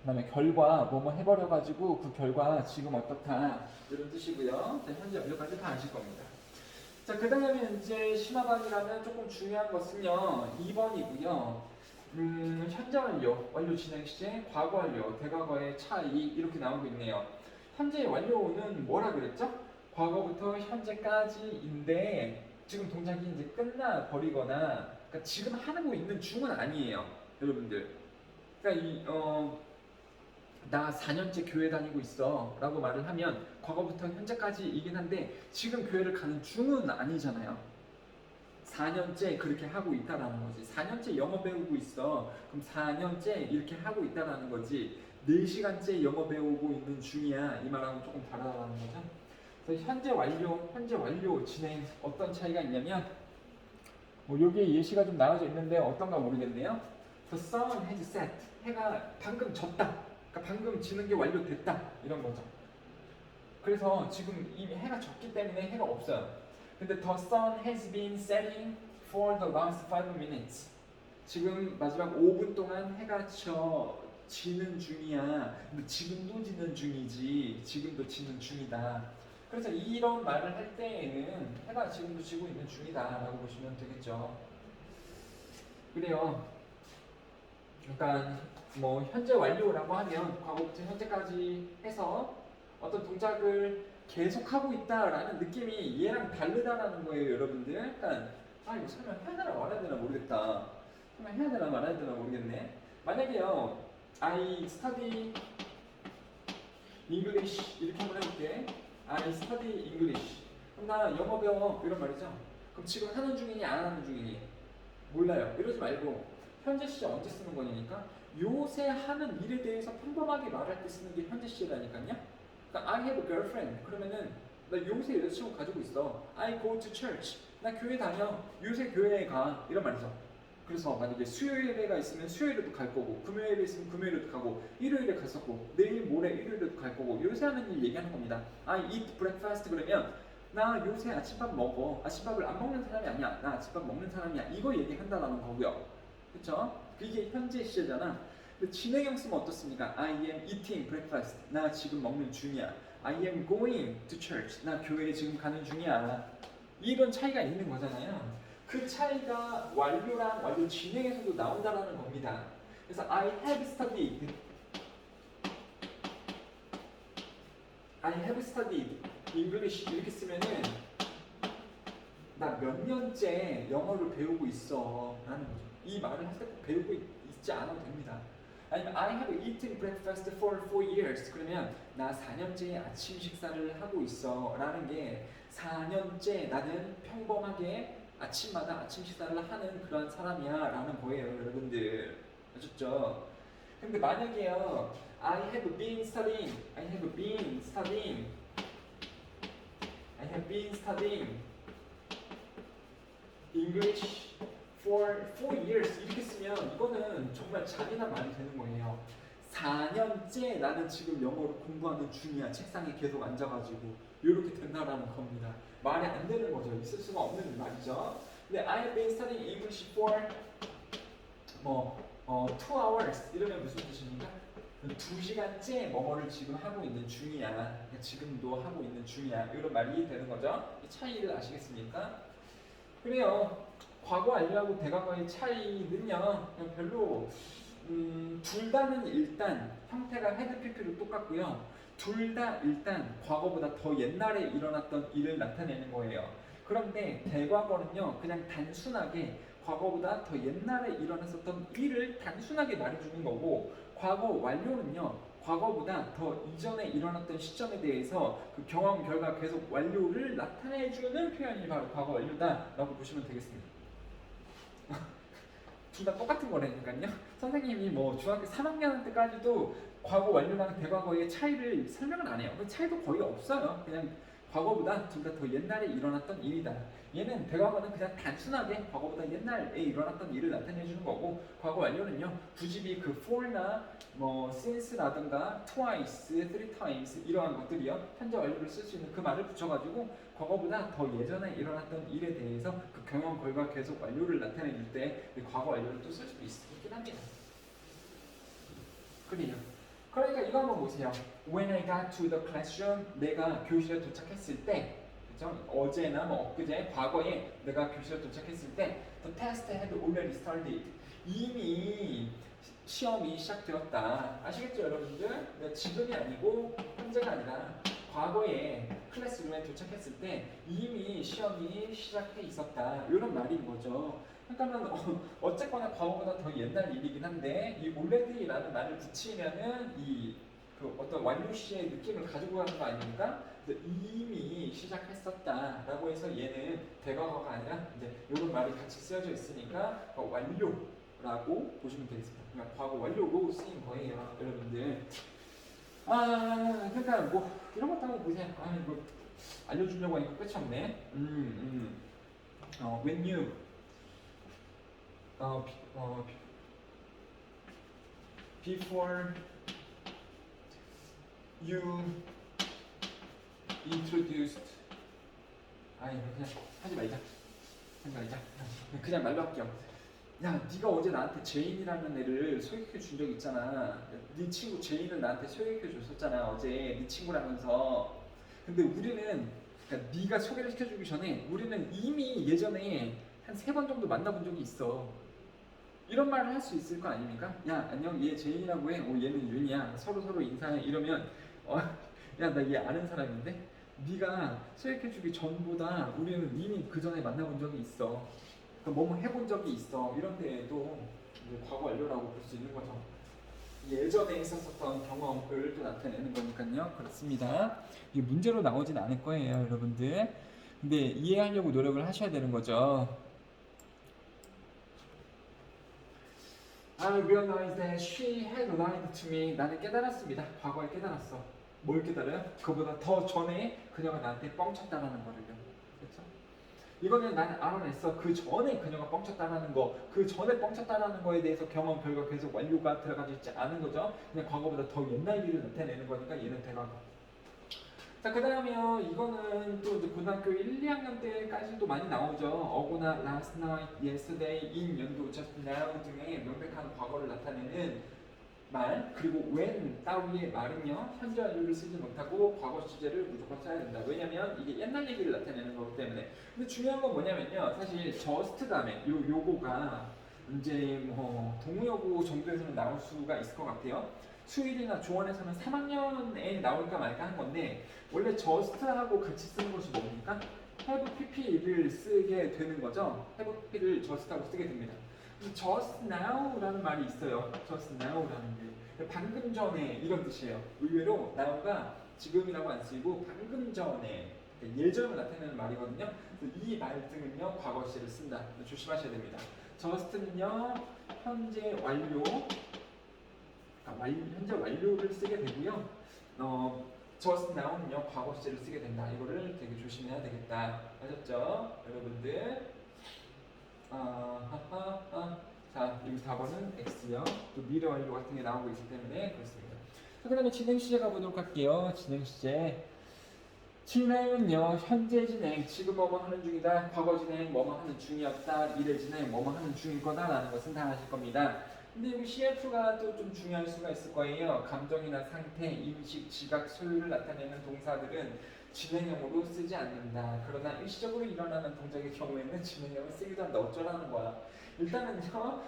그 다음에 결과 뭐뭐 해버려가지고 그 결과 지금 어떻다 이런 뜻이고요. 자, 현재 완료까지 다 아실 겁니다. 자, 그 다음에 이제 심화반이라면 조금 중요한 것은요, 2번이고요. 현재 완료, 완료 진행 시제, 과거 완료, 대과거의 차이 이렇게 나오고 있네요. 현재 완료는 뭐라 그랬죠? 과거부터 현재까지인데 지금 동작이 이제 끝나 버리거나, 그러니까 지금 하고 있는 중은 아니에요, 여러분들. 그러니까 나 4년째 교회 다니고 있어 라고 말을 하면 과거부터 현재까지이긴 한데 지금 교회를 가는 중은 아니잖아요. 4년째 그렇게 하고 있다라는 거지. 4년째 영어 배우고 있어. 그럼 4년째 이렇게 하고 있다라는 거지. 4시간째 영어 배우고 있는 중이야. 이 말하고 조금 다르다는 거죠. 그래서 현재 완료 진행 어떤 차이가 있냐면 여기에 예시가 좀 나와져 있는데 어떤가 모르겠네요. The sun has set. 해가 방금 졌다. 그러니까 방금 지는 게 완료됐다 이런 거죠. 그래서 지금 이미 해가 졌기 때문에 해가 없어요. 근데 the sun has been setting for the last 5 minutes. 지금 마지막 5분 동안 해가 지는 중이야. 근데 지금도 지는 중이지. 지금도 지는 중이다. 그래서 이런 말을 할 때에는 해가 지금도 지고 있는 중이다라고 보시면 되겠죠. 그래요. 그러니까 뭐 현재 완료라고 하면 과거부터 현재까지 해서 어떤 동작을 계속하고 있다라는 느낌이 얘랑 다르다라는 거예요, 여러분들. 그러니까 이거 설마 해야 되나 말아야 되나 모르겠다. 설마 해야 되나 말아야 되나 모르겠네. 만약에요, I study English 이렇게 한번 해볼게. I study English. 그럼 나 영어 배워 이런 말이죠. 그럼 지금 하는 중이니 안 하는 중이니 몰라요. 이러지 말고 현재 시제 언제 쓰는 거니까 요새 하는 일에 대해서 평범하게 말할 때 쓰는 게 현재 시제라니까요. 그러니까 I have a girlfriend. 그러면은 나 요새 여자친구 가지고 있어. I go to church. 나 교회 다녀. 요새 교회에 가. 이런 말이죠. 그래서 만약에 수요일 예배가 있으면 수요일에도 갈 거고, 금요일 예배 있으면 금요일에도 가고, 일요일에 갔었고, 내일 모레 일요일에도 갈 거고, 요새 하는 일 얘기하는 겁니다. I eat breakfast 그러면 나 요새 아침밥 먹어. 아침밥을 안 먹는 사람이 아니야. 나 아침밥 먹는 사람이야. 이거 얘기한다라는 거고요. 그쵸? 그게 현재 시제잖아. 근데 진행형 쓰면 어떻습니까? I am eating breakfast. 나 지금 먹는 중이야. I am going to church. 나 교회에 지금 가는 중이야. 이런 차이가 있는 거잖아요. 그 차이가 완료랑 완료 진행에서도 나온다라는 겁니다. 그래서 I have studied. I have studied English 이렇게 쓰면은 나 몇 년째 영어를 배우고 있어 라는 거죠. 이 말을 할 때 꼭 배우고 있지 않아도 됩니다. 아니면 I have eaten breakfast for 4 years. 그러면 나 4년째 아침 식사를 하고 있어 라는 게 4년째 나는 평범하게 아침마다 아침 식사를 하는 그런 사람이야 라는 거예요, 여러분들. 아셨죠? 근데 만약에요, I have been studying English for 4 years 이렇게 쓰면 이거는 정말 잔인한 말이 되는 거예요. 4년째 나는 지금 영어를 공부하는 중이야. 책상에 계속 앉아가지고 이렇게 된다라는 겁니다. 말이 안 되는 거죠. 있을 수가 없는 말이죠. 근데 I have been studying English for 2 hours 이러면 무슨 뜻입니까? 2시간째 뭐뭐를 지금 하고 있는 중이야. 그러니까 지금도 하고 있는 중이야. 이런 말이 되는 거죠. 이 차이를 아시겠습니까? 그래요. 과거 완료하고 대과거의 차이는요. 그냥 별로 둘 다는 일단 형태가 헤드 PP로 똑같고요. 둘 다 일단 과거보다 더 옛날에 일어났던 일을 나타내는 거예요. 그런데 대과거는요, 그냥 단순하게 과거보다 더 옛날에 일어났었던 일을 단순하게 말해주는 거고, 과거 완료는요, 과거보다 더 이전에 일어났던 시점에 대해서 그 경험 결과 계속 완료를 나타내주는 표현이 바로 과거 완료다라고 보시면 되겠습니다. 둘 다 똑같은 거라니까요. 선생님이 뭐 중학교 3학년 때까지도 과거 완료랑 대과거의 차이를 설명을 안 해요. 그 차이도 거의 없어요. 그냥 과거보다 둘 다 더 옛날에 일어났던 일이다. 얘는 대과거는 그냥 단순하게 과거보다 옛날에 일어났던 일을 나타내 주는 거고, 과거 완료는요 부집이 그 for나 뭐 since라든가 twice, three times 이러한 것들이요 현재 완료를 쓸 수 있는 그 말을 붙여가지고 과거보다 더 예전에 일어났던 일에 대해서 그 경험 결과 계속 완료를 나타내 줄 때 과거 완료를 또 쓸 수도 있긴 합니다. 그래요. 그러니까 이거 한번 보세요. When I got to the classroom, 내가 교실에 도착했을 때, 그죠? 어제나 뭐 엊그제 과거에 내가 교실에 도착했을 때, the test had already started. 이미 시험이 시작되었다. 아시겠죠, 여러분들? 그러니까 지금이 아니고 현재가 아니라 과거에 클래스룸에 도착했을 때 이미 시험이 시작해 있었다. 이런 말인 거죠. 그러니까는 어쨌거나 과거보다 더 옛날 일이긴 한데 이 already라는 말을 붙이면은 이 그 어떤 완료 시의 느낌을 가지고 가는 거 아닙니까? 이미 시작했었다라고 해서 얘는 대과거가 아니라 이제 이런 말이 같이 쓰여져 있으니까 완료라고 보시면 되겠습니다. 그러니까 과거 완료로 쓰인 거예요, 여러분들. 그러니까 뭐 이런 것도 한번 보세요. 이거 알려주려고 하니까 끝이 없네. When you before you introduced 그냥 하지 말자. 그냥 말로 할게요. 야, 네가 어제 나한테 제인이라는 애를 소개해 준 적 있잖아. 네 친구 제인을 나한테 소개해 줬었잖아, 어제 네 친구라면서. 근데 우리는, 그러니까 네가 소개를 시켜주기 전에 우리는 이미 예전에 한 3번 정도 만나본 적이 있어. 이런 말을 할 수 있을 거 아닙니까? 야, 안녕, 얘 제인이라고 해. 얘는 윤이야. 서로 인사해. 이러면 야, 나 얘 아는 사람인데? 네가 소개해주기 전보다 우리는 이미 그 전에 만나본 적이 있어. 뭐뭐 해본 적이 있어. 이런 데에도 과거 완료라고 볼 수 있는 거죠. 예전에 있었던 경험을 또 나타내는 거니까요. 그렇습니다. 이게 문제로 나오진 않을 거예요, 여러분들. 근데 이해하려고 노력을 하셔야 되는 거죠. I realized that she had lied to me. 나는 깨달았습니다. 과거에 깨달았어. 뭘 깨달아요? 그보다 더 전에 그녀가 나한테 뻥쳤다라는 거를요. 그렇죠? 이거는 나는 알아냈어. 그 전에 그녀가 뻥쳤다라는 거, 그 전에 뻥쳤다라는 거에 대해서 경험 결과 계속 완료가 들어가지 있지 않은 거죠. 그냥 과거보다 더 옛날 일을 나타내는 거니까 얘는 대과거. 자, 그 다음에 이거는 또 이제 고등학교 1, 2학년 때까지도 많이 나오죠. 어거나 last night, yesterday, in, 연도, just now 등의 명백한 과거를 나타내는 말, 그리고 when 따위의 말은요 현재 완료를 쓰지 못하고 과거 시제를 무조건 써야 된다. 왜냐면 이게 옛날 얘기를 나타내는 거기 때문에. 근데 중요한 건 뭐냐면요, 사실 just 다음에 요거가 이제 뭐 동의어구 정도에서는 나올 수가 있을 것 같아요. 수일이나 조원에서는 3학년에 나올까 말까 한 건데, 원래 just하고 같이 쓰는 것이 뭡니까? have pp를 쓰게 되는 거죠. have pp를 just하고 쓰게 됩니다. just now라는 말이 있어요. just now라는 게 방금 전에 이런 뜻이에요. 의외로 now가 지금이라고 안 쓰이고 방금 전에, 예전을 나타내는 말이거든요. 이 말 등은요 과거 시제를 쓴다. 조심하셔야 됩니다. just는요 현재 완료, 현재 완료를 쓰게 되고요. just now는요 과거 시제를 쓰게 된다. 이거를 되게 조심해야 되겠다. 아셨죠, 여러분들? 자, 여기 4번은 X요. 또 미래 완료 같은 게 나오고 있기 때문에 그렇습니다. 그 다음에 진행 시제 가보도록 할게요. 진행 시제. 진행은요, 현재 진행, 지금 뭐뭐 하는 중이다, 과거 진행, 뭐뭐 하는 중이었다, 미래 진행, 뭐뭐 하는 중일 거다라는 것은 다 아실 겁니다. 근데 여기 CF가 또 좀 중요할 수가 있을 거예요. 감정이나 상태, 인식, 지각, 소유를 나타내는 동사들은 진행형으로 쓰지 않는다. 그러나 일시적으로 일어나는 동작의 경우에는 진행형을 쓰기도 한다. 어쩌라는 거야. 일단은요,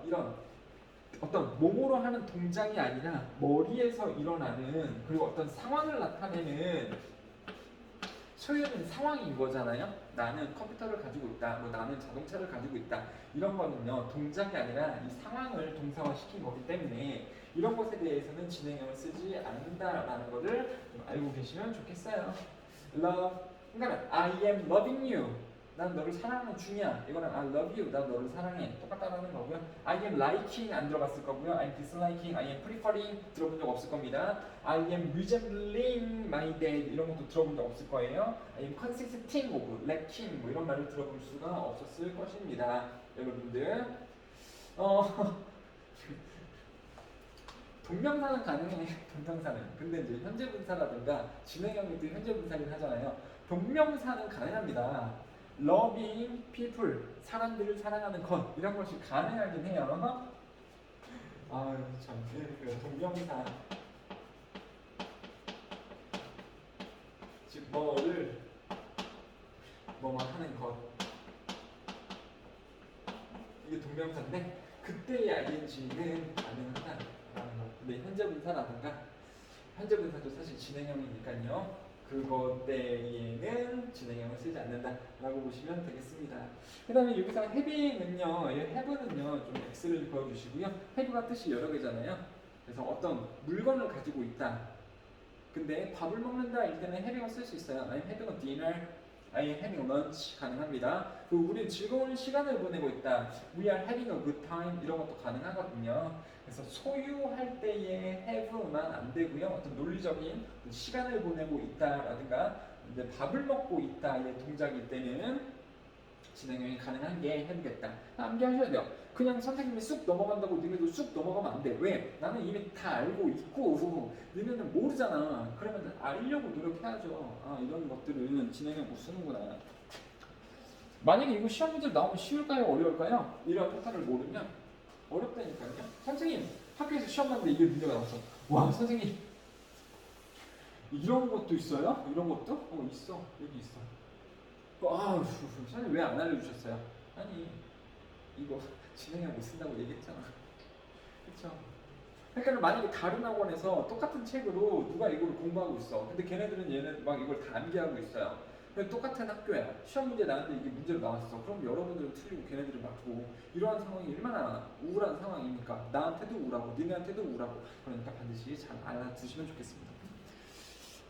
이런 어떤 몸으로 하는 동작이 아니라 머리에서 일어나는 그리고 어떤 상황을 나타내는 소유는 상황인 거잖아요. 나는 컴퓨터를 가지고 있다. 뭐 나는 자동차를 가지고 있다. 이런 거는요 동작이 아니라 이 상황을 동사화시킨 거기 때문에 이런 것에 대해서는 진행형을 쓰지 않는다라는 거를 좀 알고 계시면 좋겠어요. Love, 그러니까 I am loving you. 난 너를 사랑하는 중이야. 이거는 I love you. 난 너를 사랑해. 똑같다라는 거고요. I am liking 안 들어봤을 거고요. I am disliking, I am preferring 들어본 적 없을 겁니다. I am resembling my dad 이런 것도 들어본 적 없을 거예요. I am consisting of, lacking 뭐 이런 말을 들어볼 수가 없었을 것입니다. 여러분들 동명사는 가능해. 동명사는. 근데 이제 현재 분사라든가 진행형이 또 현재 분사긴 하잖아요. 동명사는 가능합니다. loving people, 사람들을 사랑하는 것 이런 것이 가능하긴 해요. 아유 참, 동명사 즉 뭐를 뭐뭐 하는 것 이게 동명사인데 그때의 ing는 가능하다라는 거. 근데 현재 분사라든가 현재 분사도 사실 진행형이니까요. 그것 때에는 진행형을 쓰지 않는다라고 보시면 되겠습니다. 그 다음에 여기서 have는요, have는요 좀 X를 그어주시고요. have가 뜻이 여러 개잖아요. 그래서 어떤 물건을 가지고 있다. 근데 밥을 먹는다 일 때는 having을 쓸 수 있어요. I'm having a dinner, I am having lunch 가능합니다. 그리고 우리는 즐거운 시간을 보내고 있다. We are having a good time 이런 것도 가능하거든요. 그래서 소유할 때의 have만 안 되고요. 어떤 논리적인 시간을 보내고 있다라든가 이제 밥을 먹고 있다의 동작일 때는 진행형이 가능한 게 have겠다. 암기하셔야 돼요. 그냥 선생님이 쑥 넘어간다고 니네도 쑥 넘어가면 안 돼. 왜? 나는 이미 다 알고 있고 니네는 모르잖아. 그러면 알려고 노력해야죠. 아 이런 것들은 진행형 못 쓰는구나. 만약에 이거 시험 문제 나오면 쉬울까요? 어려울까요? 이런 패턴을 모르면 어렵다니까요. 선생님 학교에서 시험 봤는데 이게 문제가 나왔어. 와 선생님 이런 것도 있어요? 이런 것도? 있어. 여기 있어. 선생님 왜 안 알려주셨어요? 아니 이거 진행형 못 쓴다고 얘기했잖아. 그쵸? 그러니까 만약에 다른 학원에서 똑같은 책으로 누가 이걸 공부하고 있어. 근데 걔네들은 얘네 막 이걸 다 암기하고 있어요. 근데 똑같은 학교야. 시험 문제 나왔는데 이게 문제로 나왔어. 그럼 여러분들은 틀리고 걔네들은 맞고 이러한 상황이 얼마나 우울한 상황이니까 나한테도 우울하고 니네한테도 우울하고 그러니까 반드시 잘 알아두시면 좋겠습니다.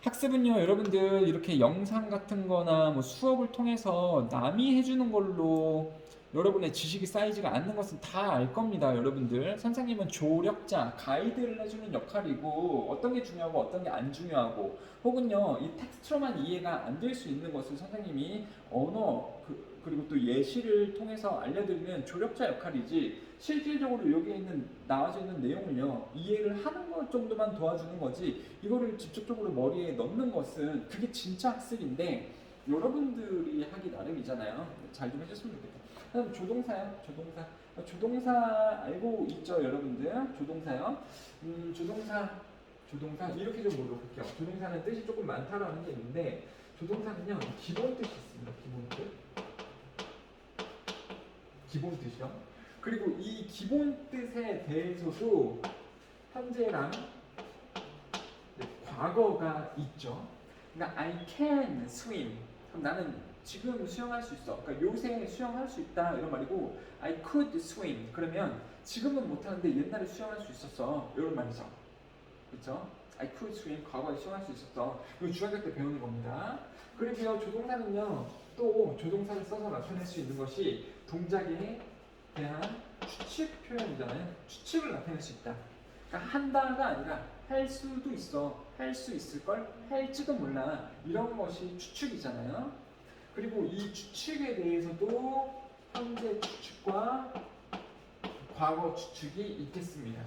학습은요 여러분들 이렇게 영상 같은 거나 뭐 수업을 통해서 남이 해주는 걸로 여러분의 지식이 쌓이지가 않는 것은 다 알 겁니다. 여러분들 선생님은 조력자, 가이드를 해주는 역할이고 어떤 게 중요하고 어떤 게 안 중요하고 혹은요 이 텍스트로만 이해가 안 될 수 있는 것을 선생님이 언어 그리고 또 예시를 통해서 알려드리는 조력자 역할이지 실질적으로 여기에 있는 나와져 있는 내용을요 이해를 하는 것 정도만 도와주는 거지 이거를 직접적으로 머리에 넣는 것은 그게 진짜 학습인데 여러분들이 하기 나름이잖아요. 잘 좀 해줬으면 좋겠다. 그다음 조동사요. 조동사 알고 있죠 여러분들? 조동사요. 조동사 이렇게 좀 물어볼게요. 조동사는 뜻이 조금 많다라는 게 있는데 조동사는요 기본 뜻이 있습니다. 기본 뜻이요. 그리고 이 기본 뜻에 대해서도 현재랑 과거가 있죠. 그러니까 I can swim. 그럼 나는 지금 수영할 수 있어. 그러니까 요새 수영할 수 있다 이런 말이고 I could swim. 그러면 지금은 못하는데 옛날에 수영할 수 있었어. 이런 말이죠. 그렇죠? I could swim. 과거에 수영할 수 있었어. 이거 중학교 때 배우는 겁니다. 그리고요 조동사는요 또 조동사를 써서 나타낼 수 있는 것이 동작에 대한 추측 표현이잖아요. 추측을 나타낼 수 있다. 그러니까 한다가 아니라 할 수도 있어. 할 수 있을걸? 할지도 몰라. 이런 것이 추측이잖아요. 그리고 이 추측에 대해서도 현재 추측과 과거 추측이 있겠습니다.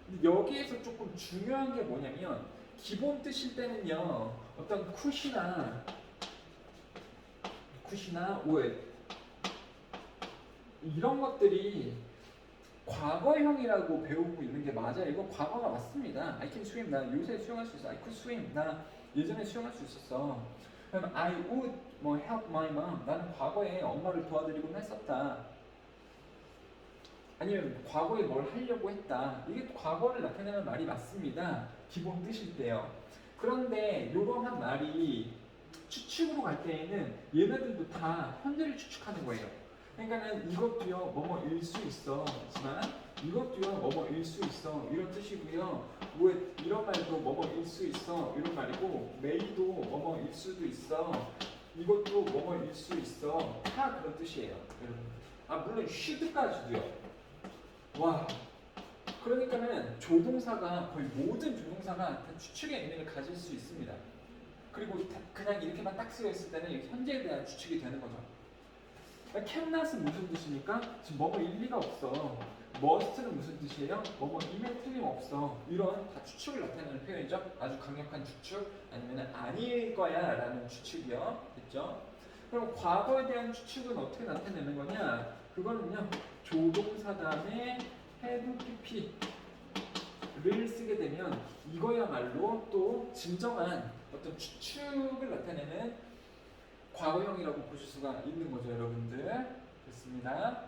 근데 여기에서 조금 중요한 게 뭐냐면 기본 뜻일 때는요, 어떤 굿이나 would 이런 것들이 과거형이라고 배우고 있는 게 맞아요. 이거 과거가 맞습니다. I can swim. 나 요새 수영할 수 있어. I could swim. 나 예전에 수영할 수 있었어. 그럼 I would 뭐 help my mom. 나는 과거에 엄마를 도와드리곤 했었다. 아니면 과거에 뭘 하려고 했다. 이게 과거를 나타내는 말이 맞습니다. 기본 뜻일 때요. 그런데 이러한 말이 추측으로 갈 때에는 얘네들도 다 현재를 추측하는 거예요. 그러니까는 이것도요 뭐뭐일 수 있어 하지만 이것도요 뭐뭐일 수 있어 이런 뜻이고요. 왜 이런 말도 뭐뭐일 수 있어 이런 말이고 may도 뭐뭐일 수도 있어 이것도 뭐뭐일 수 있어 다 그런 뜻이에요. 여러분. 아 물론 should까지도요. 와 그러니까는 조동사가 거의 모든 조동사가 다 추측의 의미를 가질 수 있습니다. 그리고 그냥 이렇게만 딱 쓰여 있을 때는 현재에 대한 추측이 되는 거죠. 캔낫은 무슨 뜻입니까? 지금 뭐뭐 일리가 없어. 머스트는 무슨 뜻이에요? 뭐뭐임에 틀림없어. 이런 다 추측을 나타내는 표현이죠. 아주 강력한 추측 아니면 아닐 거야 라는 추측이요. 됐죠? 그럼 과거에 대한 추측은 어떻게 나타내는 거냐? 그거는요. 조동사 다음에 have pp를 쓰게 되면 이거야말로 또 진정한 어떤 추측을 나타내는 과거형이라고 보실 수가 있는 거죠, 여러분들. 됐습니다.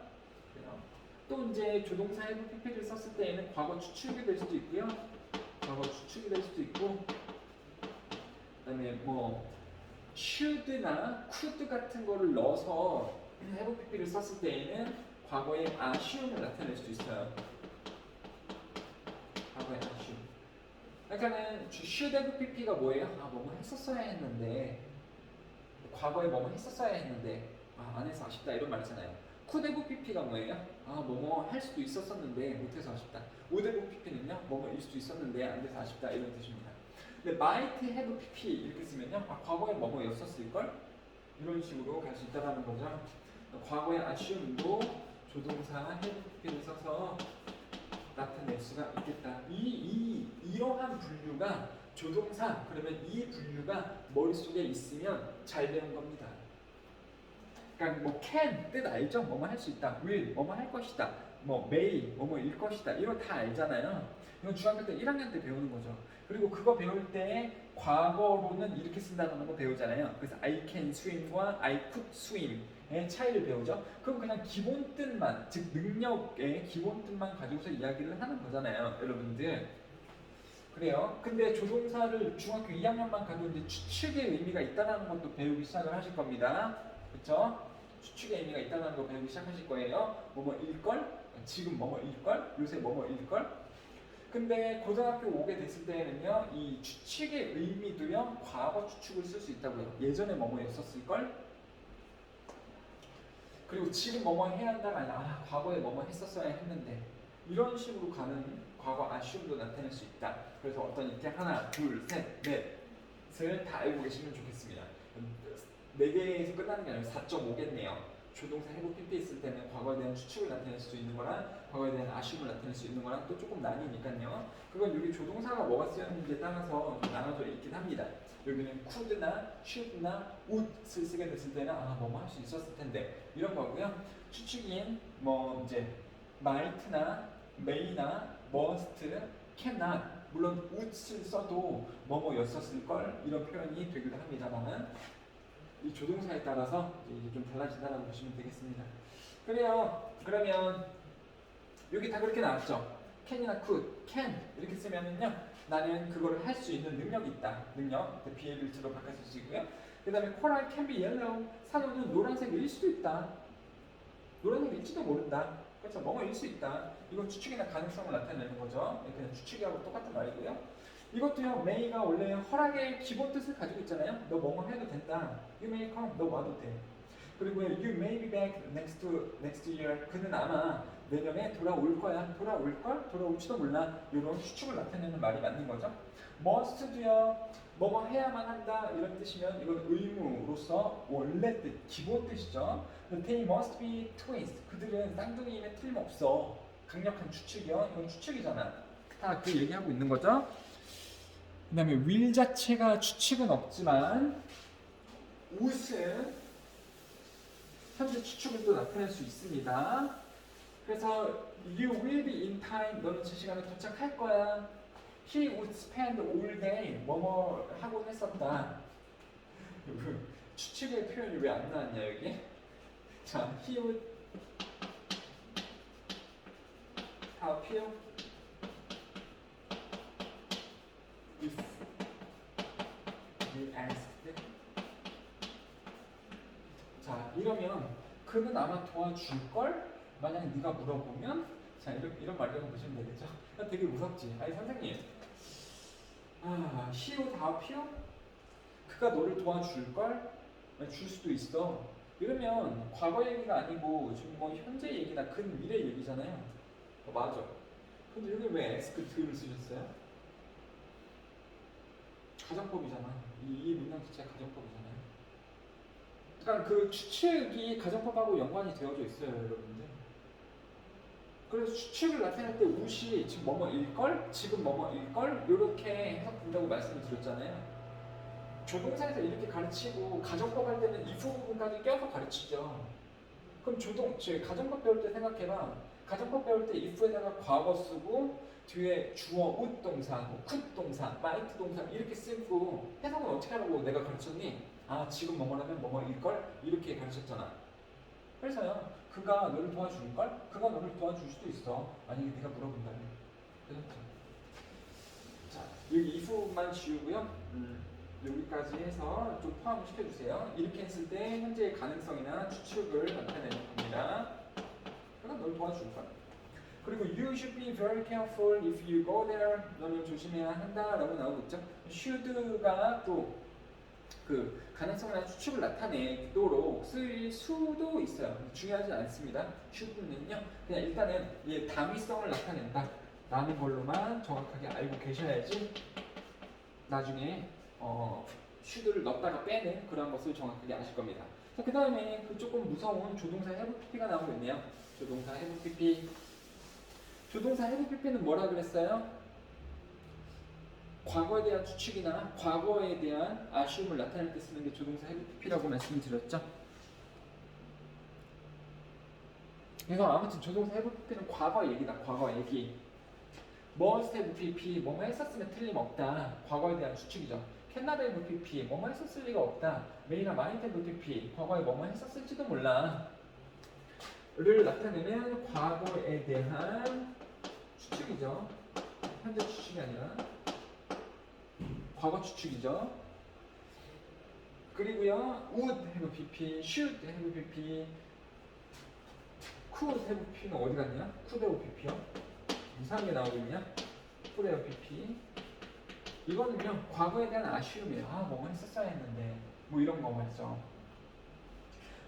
또 이제 조동사 have pp를 썼을 때에는 과거 추측이 될 수도 있고요. 과거 추측이 될 수도 있고, 그다음에 뭐 should나 could 같은 거를 넣어서 have pp를 썼을 때에는 과거의 assume을 나타낼 수도 있어요. 과거의 assume. 그러니까는 should have pp가 뭐예요? 아, 뭐뭐 했었어야 했는데. 과거에 뭐뭐 했었어야 했는데 안 해서 아쉽다 이런 말 있잖아요. could have pp가 뭐예요? 아 뭐뭐 할 수도 있었었는데 못해서 아쉽다. would have pp는요 뭐뭐일 수도 있었는데 안 돼서 아쉽다 이런 뜻입니다. 근데 might have pp 이렇게 쓰면요 아 과거에 뭐뭐였었을걸? 이런 식으로 갈 수 있다는 거죠. 과거의 assume도 조동사 have pp를 써서 나타낼 수가 있겠다. 이러한 분류가 조동사 그러면 이 분류가 머릿속에 있으면 잘 배운 겁니다. 그러니까 뭐 can 뜻 알죠? 뭐뭐 할 수 있다. will 뭐뭐 할 것이다. 뭐 may 뭐뭐일 것이다. 이거 다 알잖아요. 이건 중학교 때 1학년 때 배우는 거죠. 그리고 그거 배울 때 과거로는 이렇게 쓴다는 거 배우잖아요. 그래서 I can swim과 I could swim의 차이를 배우죠. 그럼 그냥 기본 뜻만 즉 능력의 기본 뜻만 가지고서 이야기를 하는 거잖아요, 여러분들. 그래요. 근데 조동사를 중학교 2학년만 가도 이제 추측의 의미가 있다는 것도 배우기 시작을 하실 겁니다. 그렇죠? 추측의 의미가 있다는 거 배우기 시작하실 거예요. 뭐뭐일걸? 지금 뭐뭐일걸? 요새 뭐뭐일걸? 근데 고등학교 오게 됐을 때는요, 이 추측의 의미도요, 과거 추측을 쓸 수 있다고요. 예전에 뭐뭐였었을걸? 그리고 지금 뭐뭐 해야 한다가 아니라 아, 과거에 뭐뭐 했었어야 했는데 이런 식으로 가는 과거 assume도 나타낼 수 있다. 그래서 어떤 이렇게 하나, 둘, 셋, 넷을 다 알고 계시면 좋겠습니다. 4개에서 끝나는 게 아니라 4.5겠네요. 조동사 have pp 있을 때는 과거에 대한 추측을 나타낼 수 있는 거랑 과거에 대한 assume을 나타낼 수 있는 거랑 또 조금 나뉘니까요. 그건 여기 조동사가 뭐가 쓰였는지에 따라서 나눠져 있긴 합니다. 여기는 could나 should나 would을 쓰게 됐을 때는 아 뭐뭐 할 수 있었을 텐데 이런 거고요. 추측인 뭐 이제 might나 may나 must, cannot 물론 would을 써도 뭐뭐였었을 걸 이런 표현이 되기도 합니다만은 이 조동사에 따라서 이게 좀 달라진다라고 보시면 되겠습니다. 그래요. 그러면 여기 다 그렇게 나왔죠. can이나 could, can 이렇게 쓰면은요 나는 그거를 할 수 있는 능력이 있다. 능력, be able로 바꿔주시고요. 그 다음에 coral can be yellow, 산호는 노란색일 수도 있다. 노란색일지도 모른다. 그렇죠. 뭐뭐일 수 있다. 이건 추측이나 가능성을 나타내는 거죠. 그냥 추측이하고 똑같은 말이고요. 이것도요, may가 원래 허락의 기본 뜻을 가지고 있잖아요. 너 뭐뭐 해도 된다. You may come. 너 와도 돼. 그리고 you may be back next year. 그는 아마 내년에 돌아올 거야. 돌아올 걸? 돌아올지도 몰라. 이런 추측을 나타내는 말이 맞는 거죠. must도요, 뭐뭐 해야만 한다 이런 뜻이면 이건 의무로서 원래 뜻, 기본 뜻이죠. They must be twins. 그들은 쌍둥이임에 틀림없어. 강력한 추측이요. 이건 추측이잖아. 다 그 얘기하고 있는 거죠. 그 다음에 will 자체가 추측은 없지만 would은 현재 추측을 또 나타낼 수 있습니다. 그래서 you will be in time. 너는 제 시간에 도착할 거야. He would spend all day. 뭐뭐 하곤 했었다. 추측의 표현이 왜 안 나왔냐 여기? 자, he would appear if you asked. 자, 이러면 그는 아마 도와줄 걸? 만약 네가 물어보면, 자, 이런 말이라고 보시면 되겠죠. 되게 무섭지. 아니 선생님, he would appear? 그가 너를 도와줄 걸? 줄 수도 있어. 이러면 과거 얘기가 아니고 지금 뭐 현재 얘기나 근미래 얘기잖아요. 맞아. 근데 여기 왜 ask to를 쓰셨어요? 가정법이잖아. 이 문장 자체가 가정법이잖아요. 그러니까 그 추측이 가정법하고 연관이 되어져 있어요, 여러분들. 그래서 추측을 나타낼 때 우시 지금 뭐뭐일걸? 지금 뭐뭐일걸? 이렇게 해석된다고 말씀을 드렸잖아요. 조동사에서 이렇게 가르치고 가정법 할 때는 if 부분까지 껴서 가르치죠. 그럼 가정법 배울 때 생각해봐. 가정법 배울 때 if에다가 과거 쓰고 뒤에 주어 would 동사, 뭐 could 동사, might 동사 이렇게 쓰고 해석은 어떻게 하라고 내가 가르쳤니? 아 지금 뭐뭐라면 뭐뭐일걸? 이렇게 가르쳤잖아. 그래서요. 그가 너를 도와줄걸? 그가 너를 도와줄 수도 있어. 만약에 네가 물어본다면. 그렇죠? 자, 여기 if만 지우고요. 여기까지 해서 좀 포함을 시켜주세요. 이렇게 했을 때 현재의 가능성이나 추측을 나타내는 겁니다. 그가 널 도와줄 거야. 그리고 you should be very careful if you go there. 너는 조심해야 한다라고 나오고 있죠. should가 또 그 가능성이나 추측을 나타내도록 쓸 수도 있어요. 중요하지 않습니다. should는요. 그냥 일단은 이 당위성을 나타낸다 라는 걸로만 정확하게 알고 계셔야지 나중에 should를 넣었다가 빼는 그런 것을 정확하게 아실 겁니다. 자, 그 다음에 그 조금 무서운 조동사 have pp가 나오고 있네요. 조동사 have pp. 조동사 have pp는 뭐라 그랬어요? 과거에 대한 추측이나 과거에 대한 아쉬움을 나타낼 때 쓰는 게 조동사 have pp라고 말씀을 드렸죠. 그래서 아무튼 조동사 have pp는 과거 얘기다. 과거 얘기. must have pp, 뭐뭐 했었으면 틀림없다. 과거에 대한 추측이죠. cannot have pp, 뭐뭐 했었을 리가 없다. may나 might have pp, 과거에 뭐뭐 했었을지도 몰라. 를 나타내는 과거에 대한 추측이죠. 현재 추측이 아니라 과거 추측이죠. 그리고요, would have pp, should have pp, could have pp는 어디 갔냐? could have pp요? 이상하게 나오고 있냐? could have pp. 이거는요, 과거에 대한 아쉬움이에요. 아, 뭐뭐 했었어야 했는데. 뭐 이런 거 말이죠.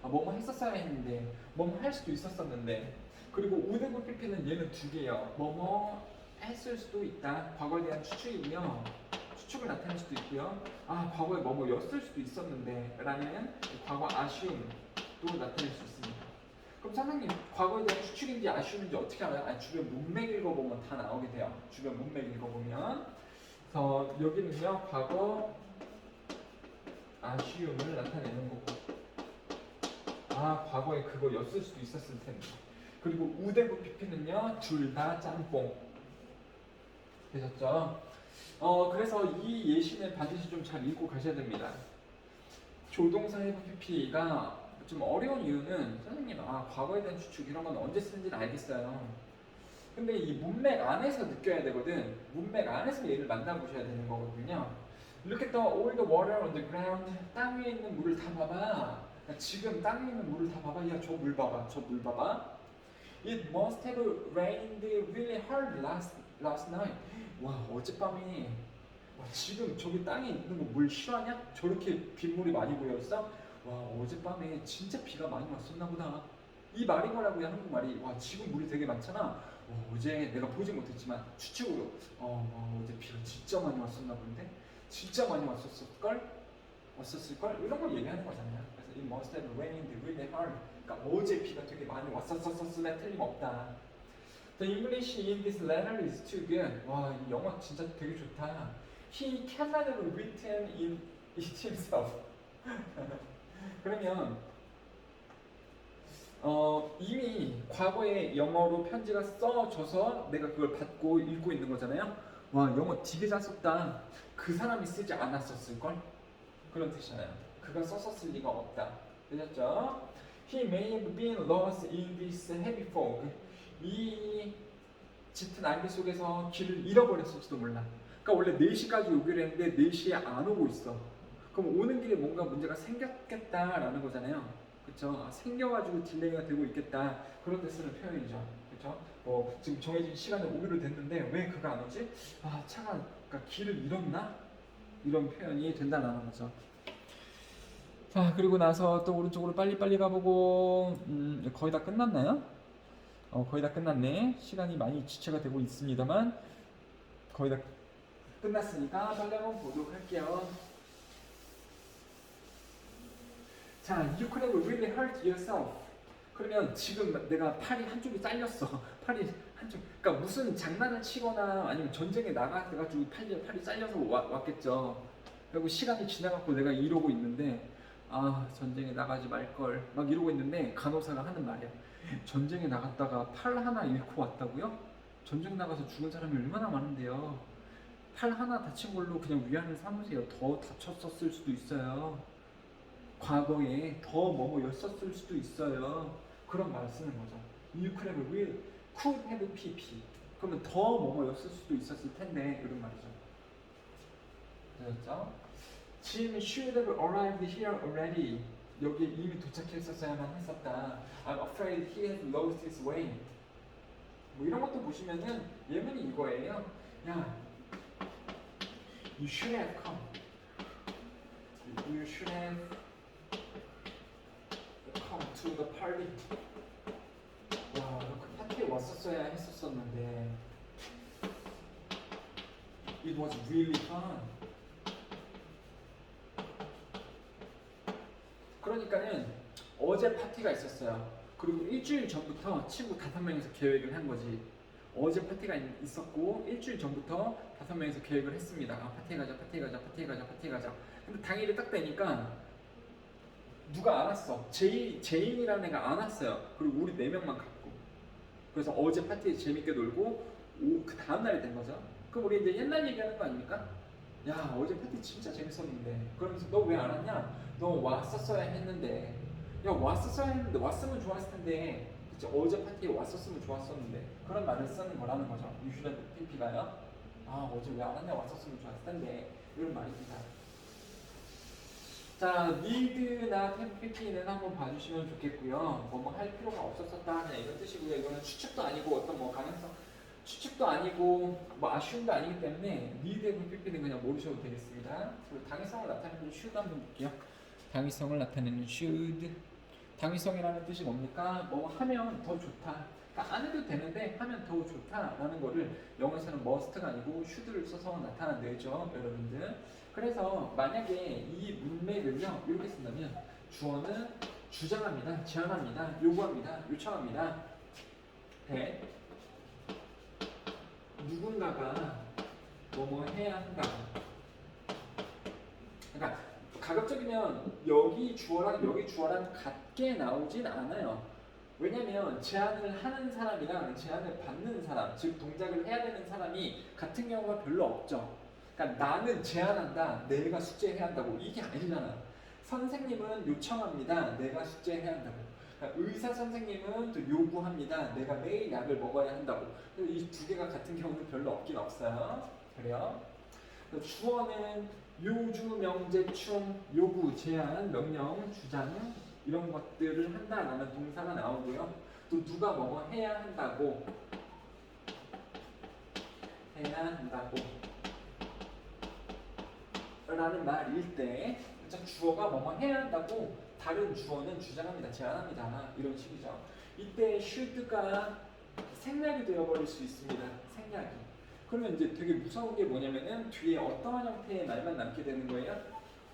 아, 뭐뭐 했었어야 했는데. 뭐뭐 할 수도 있었었는데. 그리고 would have pp는 얘는 두 개예요. 뭐뭐 했을 수도 있다. 과거에 대한 추측이고요. 추측을 나타낼 수도 있고요. 아, 과거에 뭐뭐였을 수도 있었는데 라는 과거 아쉬움도 나타낼 수 있습니다. 그럼 선생님, 과거에 대한 추측인지 아쉬움인지 어떻게 알아요? 아니, 주변 문맥 읽어보면 다 나오게 돼요. 주변 문맥 읽어보면. 그래서 여기는요, 과거 아쉬움을 나타내는 거고. 아, 과거에 그거였을 수도 있었을 텐데. 그리고 우대부 PP는요, 둘 다 짬뽕. 되셨죠? 그래서 이 예시는 반드시 좀 잘 읽고 가셔야 됩니다. 조동사 have pp가 좀 어려운 이유는 선생님, 과거에 대한 추측 이런 건 언제 쓰는지는 알겠어요. 근데 이 문맥 안에서 느껴야 되거든. 문맥 안에서 얘를 만나보셔야 되는 거거든요. Look at the all the water on the ground. 땅 위에 있는 물을 다 봐봐. 그러니까 지금 땅 위에 있는 물을 다 봐봐. 야, 저 물 봐봐. 저 물 봐봐. It must have rained really hard last night. 와, 어젯밤에 지금 저기 땅에 있는 거 물 실화냐? 저렇게 빗물이 많이 고여있어? 와, 어젯밤에 진짜 비가 많이 왔었나 보다. 이 말이 뭐라고요? 한국말이. 와, 지금 물이 되게 많잖아. 어제 내가 보지 못했지만 추측으로 어제 비가 진짜 많이 왔었나 본데? 진짜 많이 왔었을걸? 이런 걸 얘기하는 거잖아요. 그래서 it must have rained really hard. 그러니까 어제 비가 되게 많이 왔었으면 틀림없다. The English in this letter is too good. 와, 이 영어 진짜 되게 좋다. He cannot written in it himself. 그러면 이미 과거에 영어로 편지가 써져서 내가 그걸 받고 읽고 있는 거잖아요. 와, 영어 되게 잘 썼다. 그 사람이 쓰지 않았었을걸? 그런 뜻이잖아요. 그가 썼었을 리가 없다. 되셨죠? He may have been lost in this heavy fog. 이 짙은 안개 속에서 길을 잃어버렸을지도 몰라. 그러니까 원래 4시까지 오기로 했는데 4시에 안 오고 있어. 그럼 오는 길에 뭔가 문제가 생겼겠다라는 거잖아요. 그렇죠? 생겨가지고 딜레이가 되고 있겠다. 그런 데 쓰는 표현이죠. 그렇죠? 지금 정해진 시간에 오기로 됐는데 왜 그가 안 오지? 아, 차가 그러니까 길을 잃었나? 이런 표현이 된다는 거죠. 자, 그리고 나서 또 오른쪽으로 빨리빨리 가보고 거의 다 끝났나요? 거의 다 끝났네. 시간이 많이 지체가 되고 있습니다만 거의 다 끝났으니까 빨리 한번 보도록 할게요. 자, you could have really hurt yourself. 그러면 지금 내가 팔이 한쪽이 잘렸어. 팔이 한쪽. 그러니까 무슨 장난을 치거나 아니면 전쟁에 나가가지고 팔이 잘려서 왔겠죠. 그리고 시간이 지나갖고 내가 이러고 있는데 아, 전쟁에 나가지 말걸 막 이러고 있는데 간호사가 하는 말이야. 전쟁에 나갔다가 팔 하나 잃고 왔다고요? 전쟁 나가서 죽은 사람이 얼마나 많은데요. 팔 하나 다친 걸로 그냥 위안을 삼으세요. 더 다쳤었을 수도 있어요. 과거에 더 뭐였었을 수도 있어요. 그런 말을 쓰는 거죠. You could have PP. 그러면 더 뭐였을 수도 있었을 텐데 이런 말이죠. 되셨죠? Jim should have arrived here already. 여기에 이미 도착했었어야만 했었다. I'm afraid he has lost his way. 뭐 이런 것도 보시면은 예문이 이거예요. 야, you should have come. You should have come to the party. 와, 그 파티에 왔었어야 했었었는데. It was really fun. 그러니까는 어제 파티가 있었어요. 그리고 일주일 전부터 친구 5명이서 계획을 한 거지. 어제 파티가 있었고 일주일 전부터 5명이서 계획을 했습니다. 아, 파티에 가자, 파티에 가자, 파티에 가자, 파티에 가자. 근데 당일이 딱 되니까 누가 안 왔어. 제인이라는 애가 안 왔어요. 그리고 우리 4명만 갔고. 그래서 어제 파티에 재밌게 놀고 그 다음날이 된 거죠. 그럼 우리 이제 옛날 얘기하는 거 아닙니까? 야, 어제 파티 진짜 재밌었는데. 그러면서 너 왜 안 왔냐? 너 왔었어야 했는데. 야, 왔었어야 했는데 왔으면 좋았을 텐데. 그치? 어제 파티에 왔었으면 좋았었는데. 그런 말을 쓰는 거라는 거죠. 유슈란 PP가요. 아, 어제 왜 안 왔냐? 왔었으면 좋았을 텐데. 이런 말입니다. 자, need나 PP는 한번 봐주시면 좋겠고요. 뭐 할 필요가 없었었다 그냥 이런 뜻이고요. 이거는 추측도 아니고 어떤 뭐 가능성 추측도 아니고 뭐 아쉬움도 아니기 때문에 need하고 PP는 그냥 모르셔도 되겠습니다. 그리고 당위성을 나타내는 should 한번 볼게요. 당위성을 나타내는 should. 당위성이라는 뜻이 뭡니까? 뭐 하면 더 좋다. 그러니까 안 해도 되는데 하면 더 좋다라는 거를 영어에서는 must가 아니고 should를 써서 나타내죠, 여러분들. 그래서 만약에 이 문맥을요 이렇게 쓴다면 주어는 주장합니다, 제안합니다, 요구합니다, 요청합니다. 네. 누군가가 뭐뭐 해야 한다. 그러니까 가급적이면 여기 주어랑 같게 나오진 않아요. 왜냐면 제안을 하는 사람이랑 제안을 받는 사람, 즉 동작을 해야 되는 사람이 같은 경우가 별로 없죠. 그러니까 나는 제안한다, 내가 숙제해야 한다고 이게 아니잖아. 선생님은 요청합니다, 내가 숙제해야 한다고. 그러니까 의사 선생님은 또 요구합니다, 내가 매일 약을 먹어야 한다고. 이 두 개가 같은 경우는 별로 없긴 없어요. 그래요? 주어는 요주, 명제, 충, 요구, 제안, 명령, 주장 이런 것들을 한다라는 동사가 나오고요. 또 누가 뭐 해야 한다고 라는 말일 때 주어가 뭐뭐 해야 한다고 다른 주어는 주장합니다, 제안합니다 이런 식이죠. 이때 should가 생략이 되어버릴 수 있습니다. 생략이. 그러면 이제 되게 무서운 게 뭐냐면은 뒤에 어떠한 형태의 말만 남게 되는 거예요.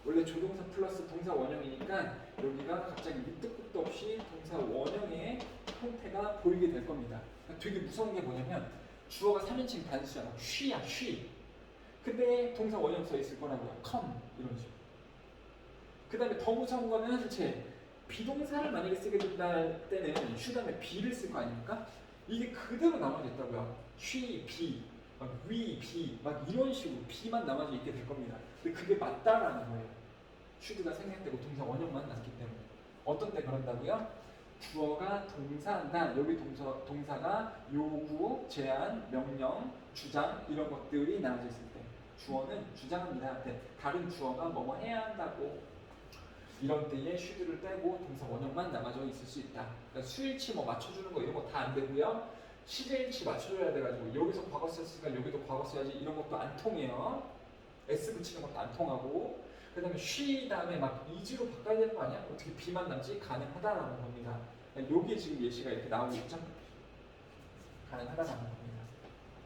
원래 조동사 플러스 동사 원형이니까 여기가 갑자기 밑도 끝도 없이 동사 원형의 형태가 보이게 될 겁니다. 그러니까 되게 무서운 게 뭐냐면 주어가 3인칭 단수잖아. she야, she. 근데 동사 원형 써 있을 거라고요. come 이런 식으로. 그 다음에 더 무서운 거는 제 비동사를 만약에 쓰게 된다 때는 should 다음에 be를 쓸 거 아닙니까? 이게 그대로 남아져 있다고요. she, be, 막 we, be 막 이런 식으로 be만 남아져 있게 될 겁니다. 근데 그게 맞다라는 거예요. should가 생략되고 동사 원형만 남기 때문에. 어떤 때 그런다고요? 주어가 동사나 여기 동사가 요구, 제안, 명령, 주장 이런 것들이 나와져 있을 때 주어는 주장합니다. 다른 주어가 뭐뭐 해야 한다고 이런 때에 should를 빼고 동사 원형만 남아져 있을 수 있다. 그러니까 수일치 뭐 맞춰주는 거 이런 거 다 안 되고요. 시제일치 맞춰줘야 돼가지고 여기서 과거 썼으니까 여기도 과거 써야지 이런 것도 안 통해요. s 붙이는 것도 안 통하고 그 다음에 she 다음에 막 is로 바꿔야 되는 거 아니야? 어떻게 be만 남지? 가능하다라는 겁니다. 여기에 지금 예시가 이렇게 나오고 있죠? 가능하다라는 겁니다.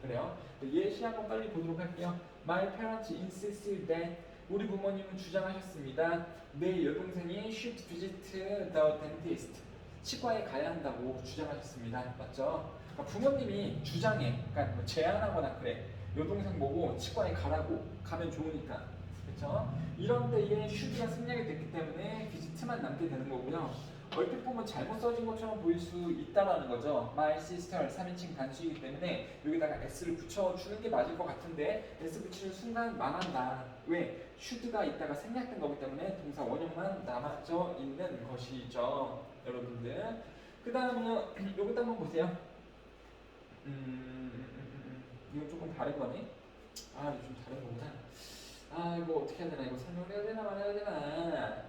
그래요? 예시 한번 빨리 보도록 할게요. My parents insisted that 우리 부모님은 주장하셨습니다. 내 여동생이 should visit the dentist. 치과에 가야 한다고 주장하셨습니다. 맞죠? 그러니까 부모님이 주장해. 그러니까 뭐 제안하거나 그래. 여동생 보고 치과에 가라고. 가면 좋으니까. 그렇죠? 이런 때에 should가 생략이 됐기 때문에 visit만 남게 되는 거고요. 얼핏 보면 잘못 써진 것처럼 보일 수 있다라는 거죠. My sister 3인칭 단수이기 때문에 여기다가 s를 붙여주는 게 맞을 것 같은데 s 붙이는 순간 망한다. 왜? should가 있다가 생략된 거기 때문에 동사 원형만 남아져 있는 것이죠. 여러분들. 그 다음에 요것도 한번 보세요. 이건 조금 다른 거네. 아, 이거 좀 다른 거구나. 아, 이거 어떻게 해야 되나? 이거 설명을 해야 되나 말아야 되나?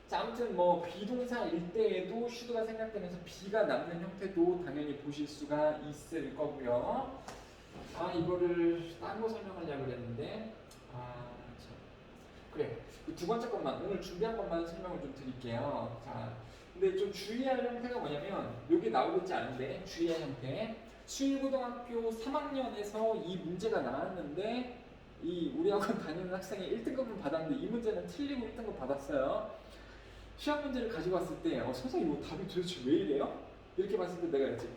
자, 아무튼 뭐 비동사일 때에도 should가 생략되면서 be가 남는 형태도 당연히 보실 수가 있을 거고요. 아, 이거를 딴 거 설명하려고 그랬는데 참. 그래, 두 번째 것만 오늘 준비한 것만 설명을 좀 드릴게요. 자, 근데 좀 주의할 형태가 뭐냐면 여기 나오고 있지 않은데 주의할 형태. 수일고등학교 3학년에서 이 문제가 나왔는데 이 우리 학원 다니는 학생이 1등급을 받았는데 이 문제는 틀리고 1등급 받았어요. 시험 문제를 가지고 왔을 때 선생님 이거 답이 도대체 왜 이래요? 이렇게 봤을 때 내가 이랬지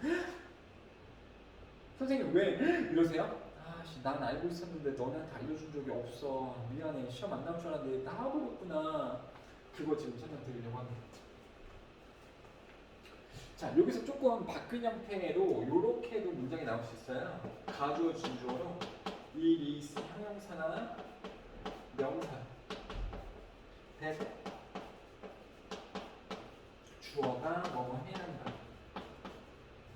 선생님 왜 이러세요? 아씨 난 알고 있었는데 너네한테 알려준 적이 없어 미안해 시험 안 나올 줄 알았는데 나와버렸구나 그거 지금 설명드리려고 합니다. 자 여기서 조금 바뀐 형태로 요렇게도 문장이 나올 수 있어요. 가주어 진주어로 it is 형용사나 명사 that 주어가 뭐뭐 해야 한다.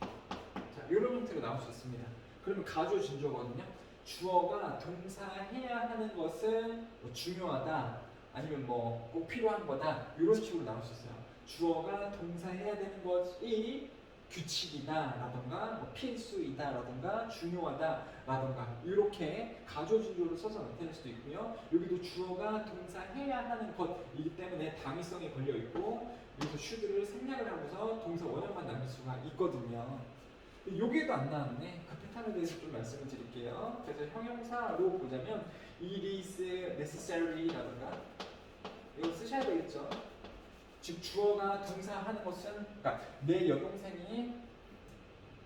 자, 이런 형태로 나올 수 있습니다. 그러면 가주어 진주어거든요. 주어가 동사 해야 하는 것은 뭐 중요하다, 아니면 뭐 꼭 필요한 거다 이런 식으로 나올 수 있어요. 주어가 동사 해야 되는 것이 규칙이다라던가 뭐 필수이다라던가 중요하다라던가 이렇게 가주어 진주어를 써서 나타낼 수도 있고요. 여기도 주어가 동사 해야 하는 것이기 때문에 당위성이 걸려 있고 여기서 should를 생략을 하고서 동사 원형만 남길 수가 있거든요. 여기에도 안 나왔네. 그 패턴에 대해서 좀 말씀을 드릴게요. 그래서 형용사로 보자면 it is necessary라든가 이거 쓰셔야 되겠죠. 즉 주어가 동사 하는 것은 그러니까 내 여동생이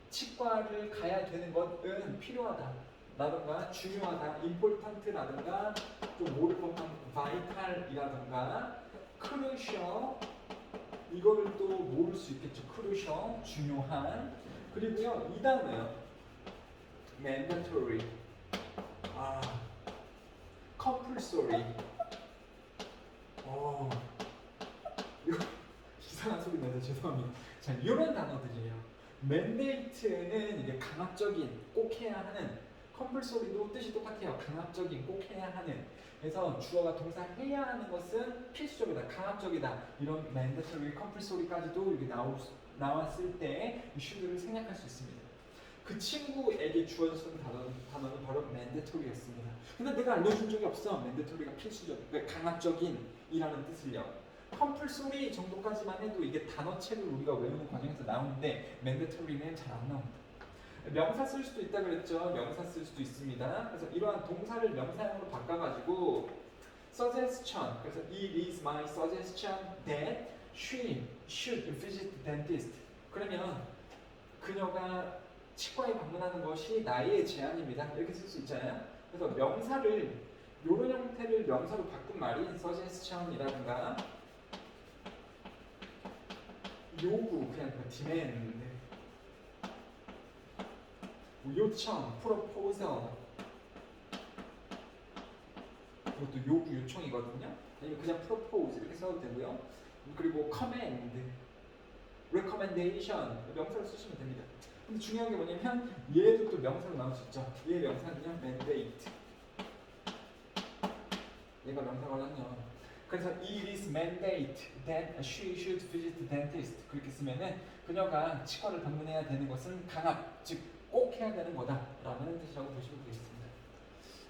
치과를 가야 되는 것은 필요하다 라든가 중요하다, important라든가 좀 모를 법한 vital이라든가 crucial 이거를 또 모를 수 있겠죠. crucial 중요한. 그리고요 이 단어요 mandatory compulsory 이거 이상한 소리 내서 죄송합니다. 자, 이런 단어들이에요. mandate는 이게 강압적인, 꼭 해야 하는. compulsory도 뜻이 똑같아요. 강압적인, 꼭 해야 하는. 그래서 주어가 동사 해야 하는 것은 필수적이다, 강압적이다. 이런 mandatory, compulsory까지도 이렇게 나왔을 때 should를 생략할 수 있습니다. 그 친구에게 주어졌던 단어는 바로 mandatory였습니다. 근데 내가 알려준 적이 없어. mandatory가 필수적, 그러니까 강압적인이라는 뜻을요. 컴플소리 정도까지만 해도 이게 단어책을 우리가 외우는 과정에서 나오는데 mandatory는 잘 안 나옵니다. 명사 쓸 수도 있다 그랬죠. 명사 쓸 수도 있습니다. 그래서 이러한 동사를 명사형으로 바꿔가지고 suggestion, 그래서 it is my suggestion that she should visit the dentist. 그러면 그녀가 치과에 방문하는 것이 나의 제안입니다. 이렇게 쓸 수 있잖아요. 그래서 명사를 이런 형태를 명사로 바꾼 말이 suggestion이라든가 요구, 그냥 demand, 요청, proposal, 이것도 요구, 요청이거든요. 아니면 그냥 propose 이렇게 써도 되고요. 그리고 command, recommendation 명사로 쓰시면 됩니다. 근데 중요한 게 뭐냐면 얘도 또 명사로 나올 수 있죠. 얘 명사는요 mandate, 얘가 명사거든요. 그래서 it is mandate that she should visit the dentist. 그렇게 쓰면은 그녀가 치과를 방문해야 되는 것은 강압, 즉 꼭 해야 되는 거다라는 뜻이라고 보시면 되겠습니다.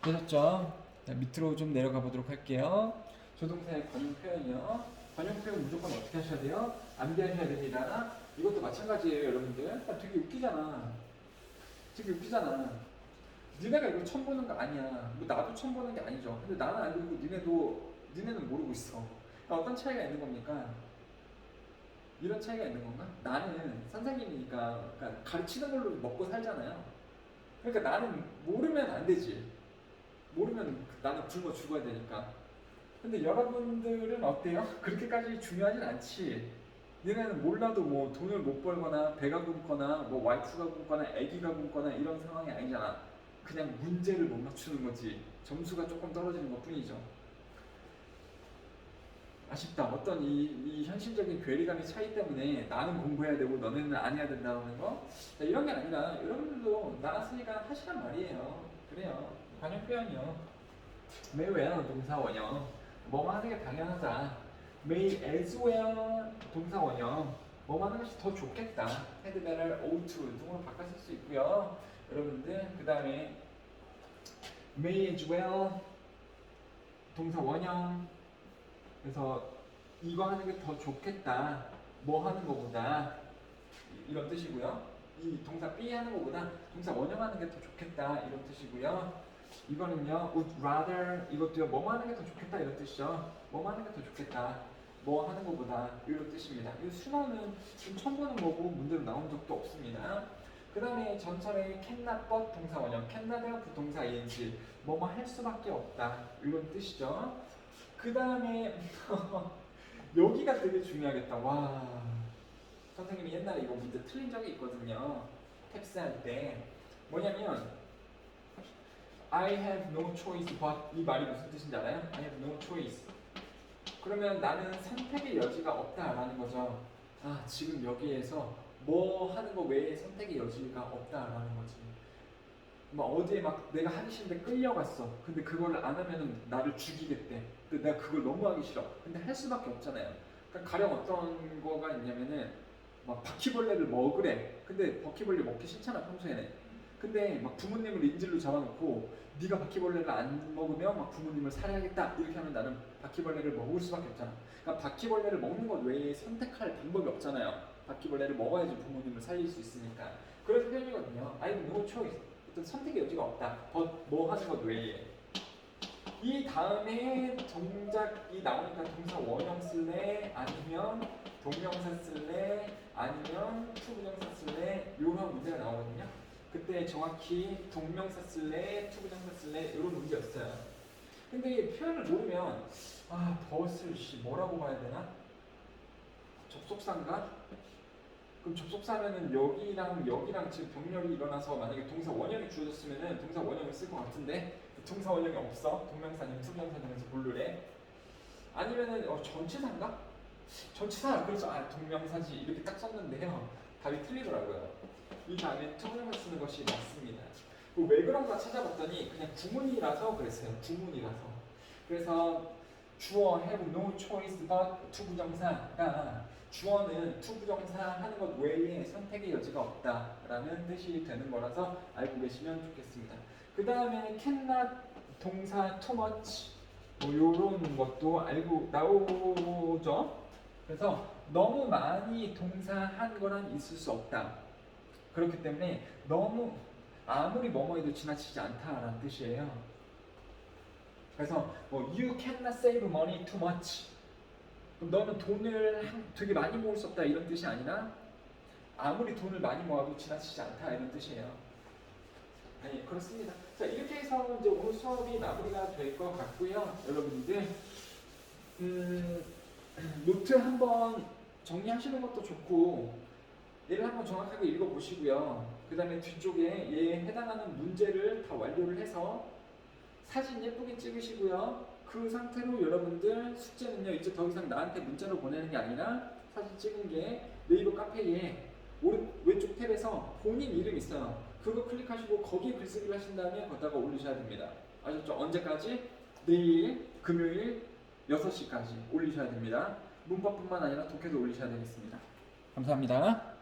되셨죠? 자, 밑으로 좀 내려가 보도록 할게요. 조동사의 관용 표현이요. 관용 표현 무조건 어떻게 하셔야 돼요? 암기하셔야 됩니다. 이것도 마찬가지예요, 여러분들. 되게 웃기잖아. 되게 웃기잖아. 니네가 이거 처음 보는 거 아니야. 뭐 나도 처음 보는 게 아니죠. 근데 나는 알고 있고 니네는 모르고 있어. 그러니까 어떤 차이가 있는 겁니까? 이런 차이가 있는 건가? 나는 선생님이니까 그러니까 가르치는 걸로 먹고 살잖아요. 그러니까 나는 모르면 안 되지. 모르면 나는 굶어 죽어야 되니까. 근데 여러분들은 어때요? 그렇게까지 중요하진 않지. 얘네는 몰라도 뭐 돈을 못 벌거나 배가 굶거나 뭐 와이프가 굶거나 아기가 굶거나 이런 상황이 아니잖아. 그냥 문제를 못 맞추는 거지. 점수가 조금 떨어지는 것 뿐이죠. 아쉽다. 어떤 이 현실적인 괴리감의 차이 때문에 나는 공부해야 되고 너네는 안 해야 된다는 거? 자, 이런 게 아니라 여러분들도 나갔으니까 하시란 말이에요. 그래요. 관용 표현이요. may well 동사 원형. 뭐뭐 하는 게 당연하다. may as well 동사 원형. 뭐뭐 하는 것이 더 좋겠다. had better, ought to 등으로 바꿨을 수 있고요. 여러분들 그 다음에 may as well 동사 원형. 그래서 이거 하는 게 더 좋겠다. 뭐 하는 것보다 이런 뜻이고요. 이 동사 be 하는 것보다 동사 원형하는 게 더 좋겠다 이런 뜻이고요. 이거는요 would rather 이것도요 뭐 하는 게 더 좋겠다 이런 뜻이죠. 뭐 하는 게 더 좋겠다. 뭐 하는 것보다 이런 뜻입니다. 이 순어는 좀 처음 보는 거고 문제로 나온 적도 없습니다. 그 다음에 전철의 cannot but 동사 원형, cannot와 부동사 ing 뭐뭐 할 수밖에 없다 이런 뜻이죠. 그 다음에 여기가 되게 중요하겠다. 와, 선생님이 옛날에 이거 문제 틀린 적이 있거든요. 탭스 할 때 뭐냐면 I have no choice but 이 말이 무슨 뜻인지 알아요? I have no choice. 그러면 나는 선택의 여지가 없다라는 거죠. 아, 지금 여기에서 뭐 하는 거 외에 선택의 여지가 없다라는 거지. 막 어디에 막 내가 하기 싫은데 끌려갔어. 근데 그거를 안 하면은 나를 죽이겠대. 근데 내가 그걸 너무 하기 싫어. 근데 할 수밖에 없잖아요. 그러니까 가령 어떤 거가 있냐면은 막 바퀴벌레를 먹으래. 근데 바퀴벌레 먹기 싫잖아 평소에는. 근데 막 부모님을 인질로 잡아놓고 네가 바퀴벌레를 안 먹으면 막 부모님을 살해하겠다 이렇게 하면 나는 바퀴벌레를 먹을 수밖에 없잖아. 그러니까 바퀴벌레를 먹는 것 외에 선택할 방법이 없잖아요. 바퀴벌레를 먹어야지 부모님을 살릴 수 있으니까. 그런 표현이거든요. I have no choice. 어떤 선택의 여지가 없다. 뭐 하는 것 외에. 이 다음에 정작이 나오니까 동사 원형 쓸래 아니면 동명사 쓸래 아니면 투부정사 쓸래 이런 문제가 나오거든요. 그때 정확히 동명사 쓸래 투부정사 쓸래 이런 문제였어요. 근데 이 표현을 모르면 아 벗을 뭐라고 봐야 되나? 접속사인가? 그럼 접속사면은 여기랑 지금 병렬이 일어나서 만약에 동사 원형이 주어졌으면은 동사 원형을 쓸 것 같은데 동사 원형이 없어. 동명사님, 투명사님에서 고르래. 아니면은 전치사인가? 전치사. 그래서 동명사지 이렇게 딱 썼는데요. 답이 틀리더라고요. 이 다음에 투명사 쓰는 것이 맞습니다. 왜 그런가 찾아봤더니 그냥 구문이라서 그랬어요. 구문이라서. 그래서 주어 have no choice but 투부정사가 주어는 투부정사 하는 것 외에 선택의 여지가 없다라는 뜻이 되는 거라서 알고 계시면 좋겠습니다. 그 다음에 cannot 동사 too much 뭐 요런 것도 알고 나오죠. 그래서 너무 많이 동사한 거란 있을 수 없다. 그렇기 때문에 너무 아무리 뭐뭐 해도 지나치지 않다라는 뜻이에요. 그래서 뭐 you cannot save money too much. 그럼 너는 돈을 되게 많이 모을 수 없다 이런 뜻이 아니라 아무리 돈을 많이 모아도 지나치지 않다 이런 뜻이에요. 아니, 그렇습니다. 자, 이렇게 해서 이제 오늘 수업이 마무리가 될 것 같고요. 여러분들, 노트 한번 정리하시는 것도 좋고, 얘를 한번 정확하게 읽어보시고요. 그 다음에 뒤쪽에 얘에 해당하는 문제를 다 완료를 해서 사진 예쁘게 찍으시고요. 그 상태로 여러분들 숙제는요, 이제 더 이상 나한테 문자로 보내는 게 아니라 사진 찍은 게 네이버 카페에 왼쪽 탭에서 본인 이름 있어요. 그거 클릭하시고 거기에 글쓰기를 하신 다음에 거기다가 올리셔야 됩니다. 아셨죠? 언제까지? 내일 금요일 6시까지 올리셔야 됩니다. 문법뿐만 아니라 독해도 올리셔야 되겠습니다. 감사합니다.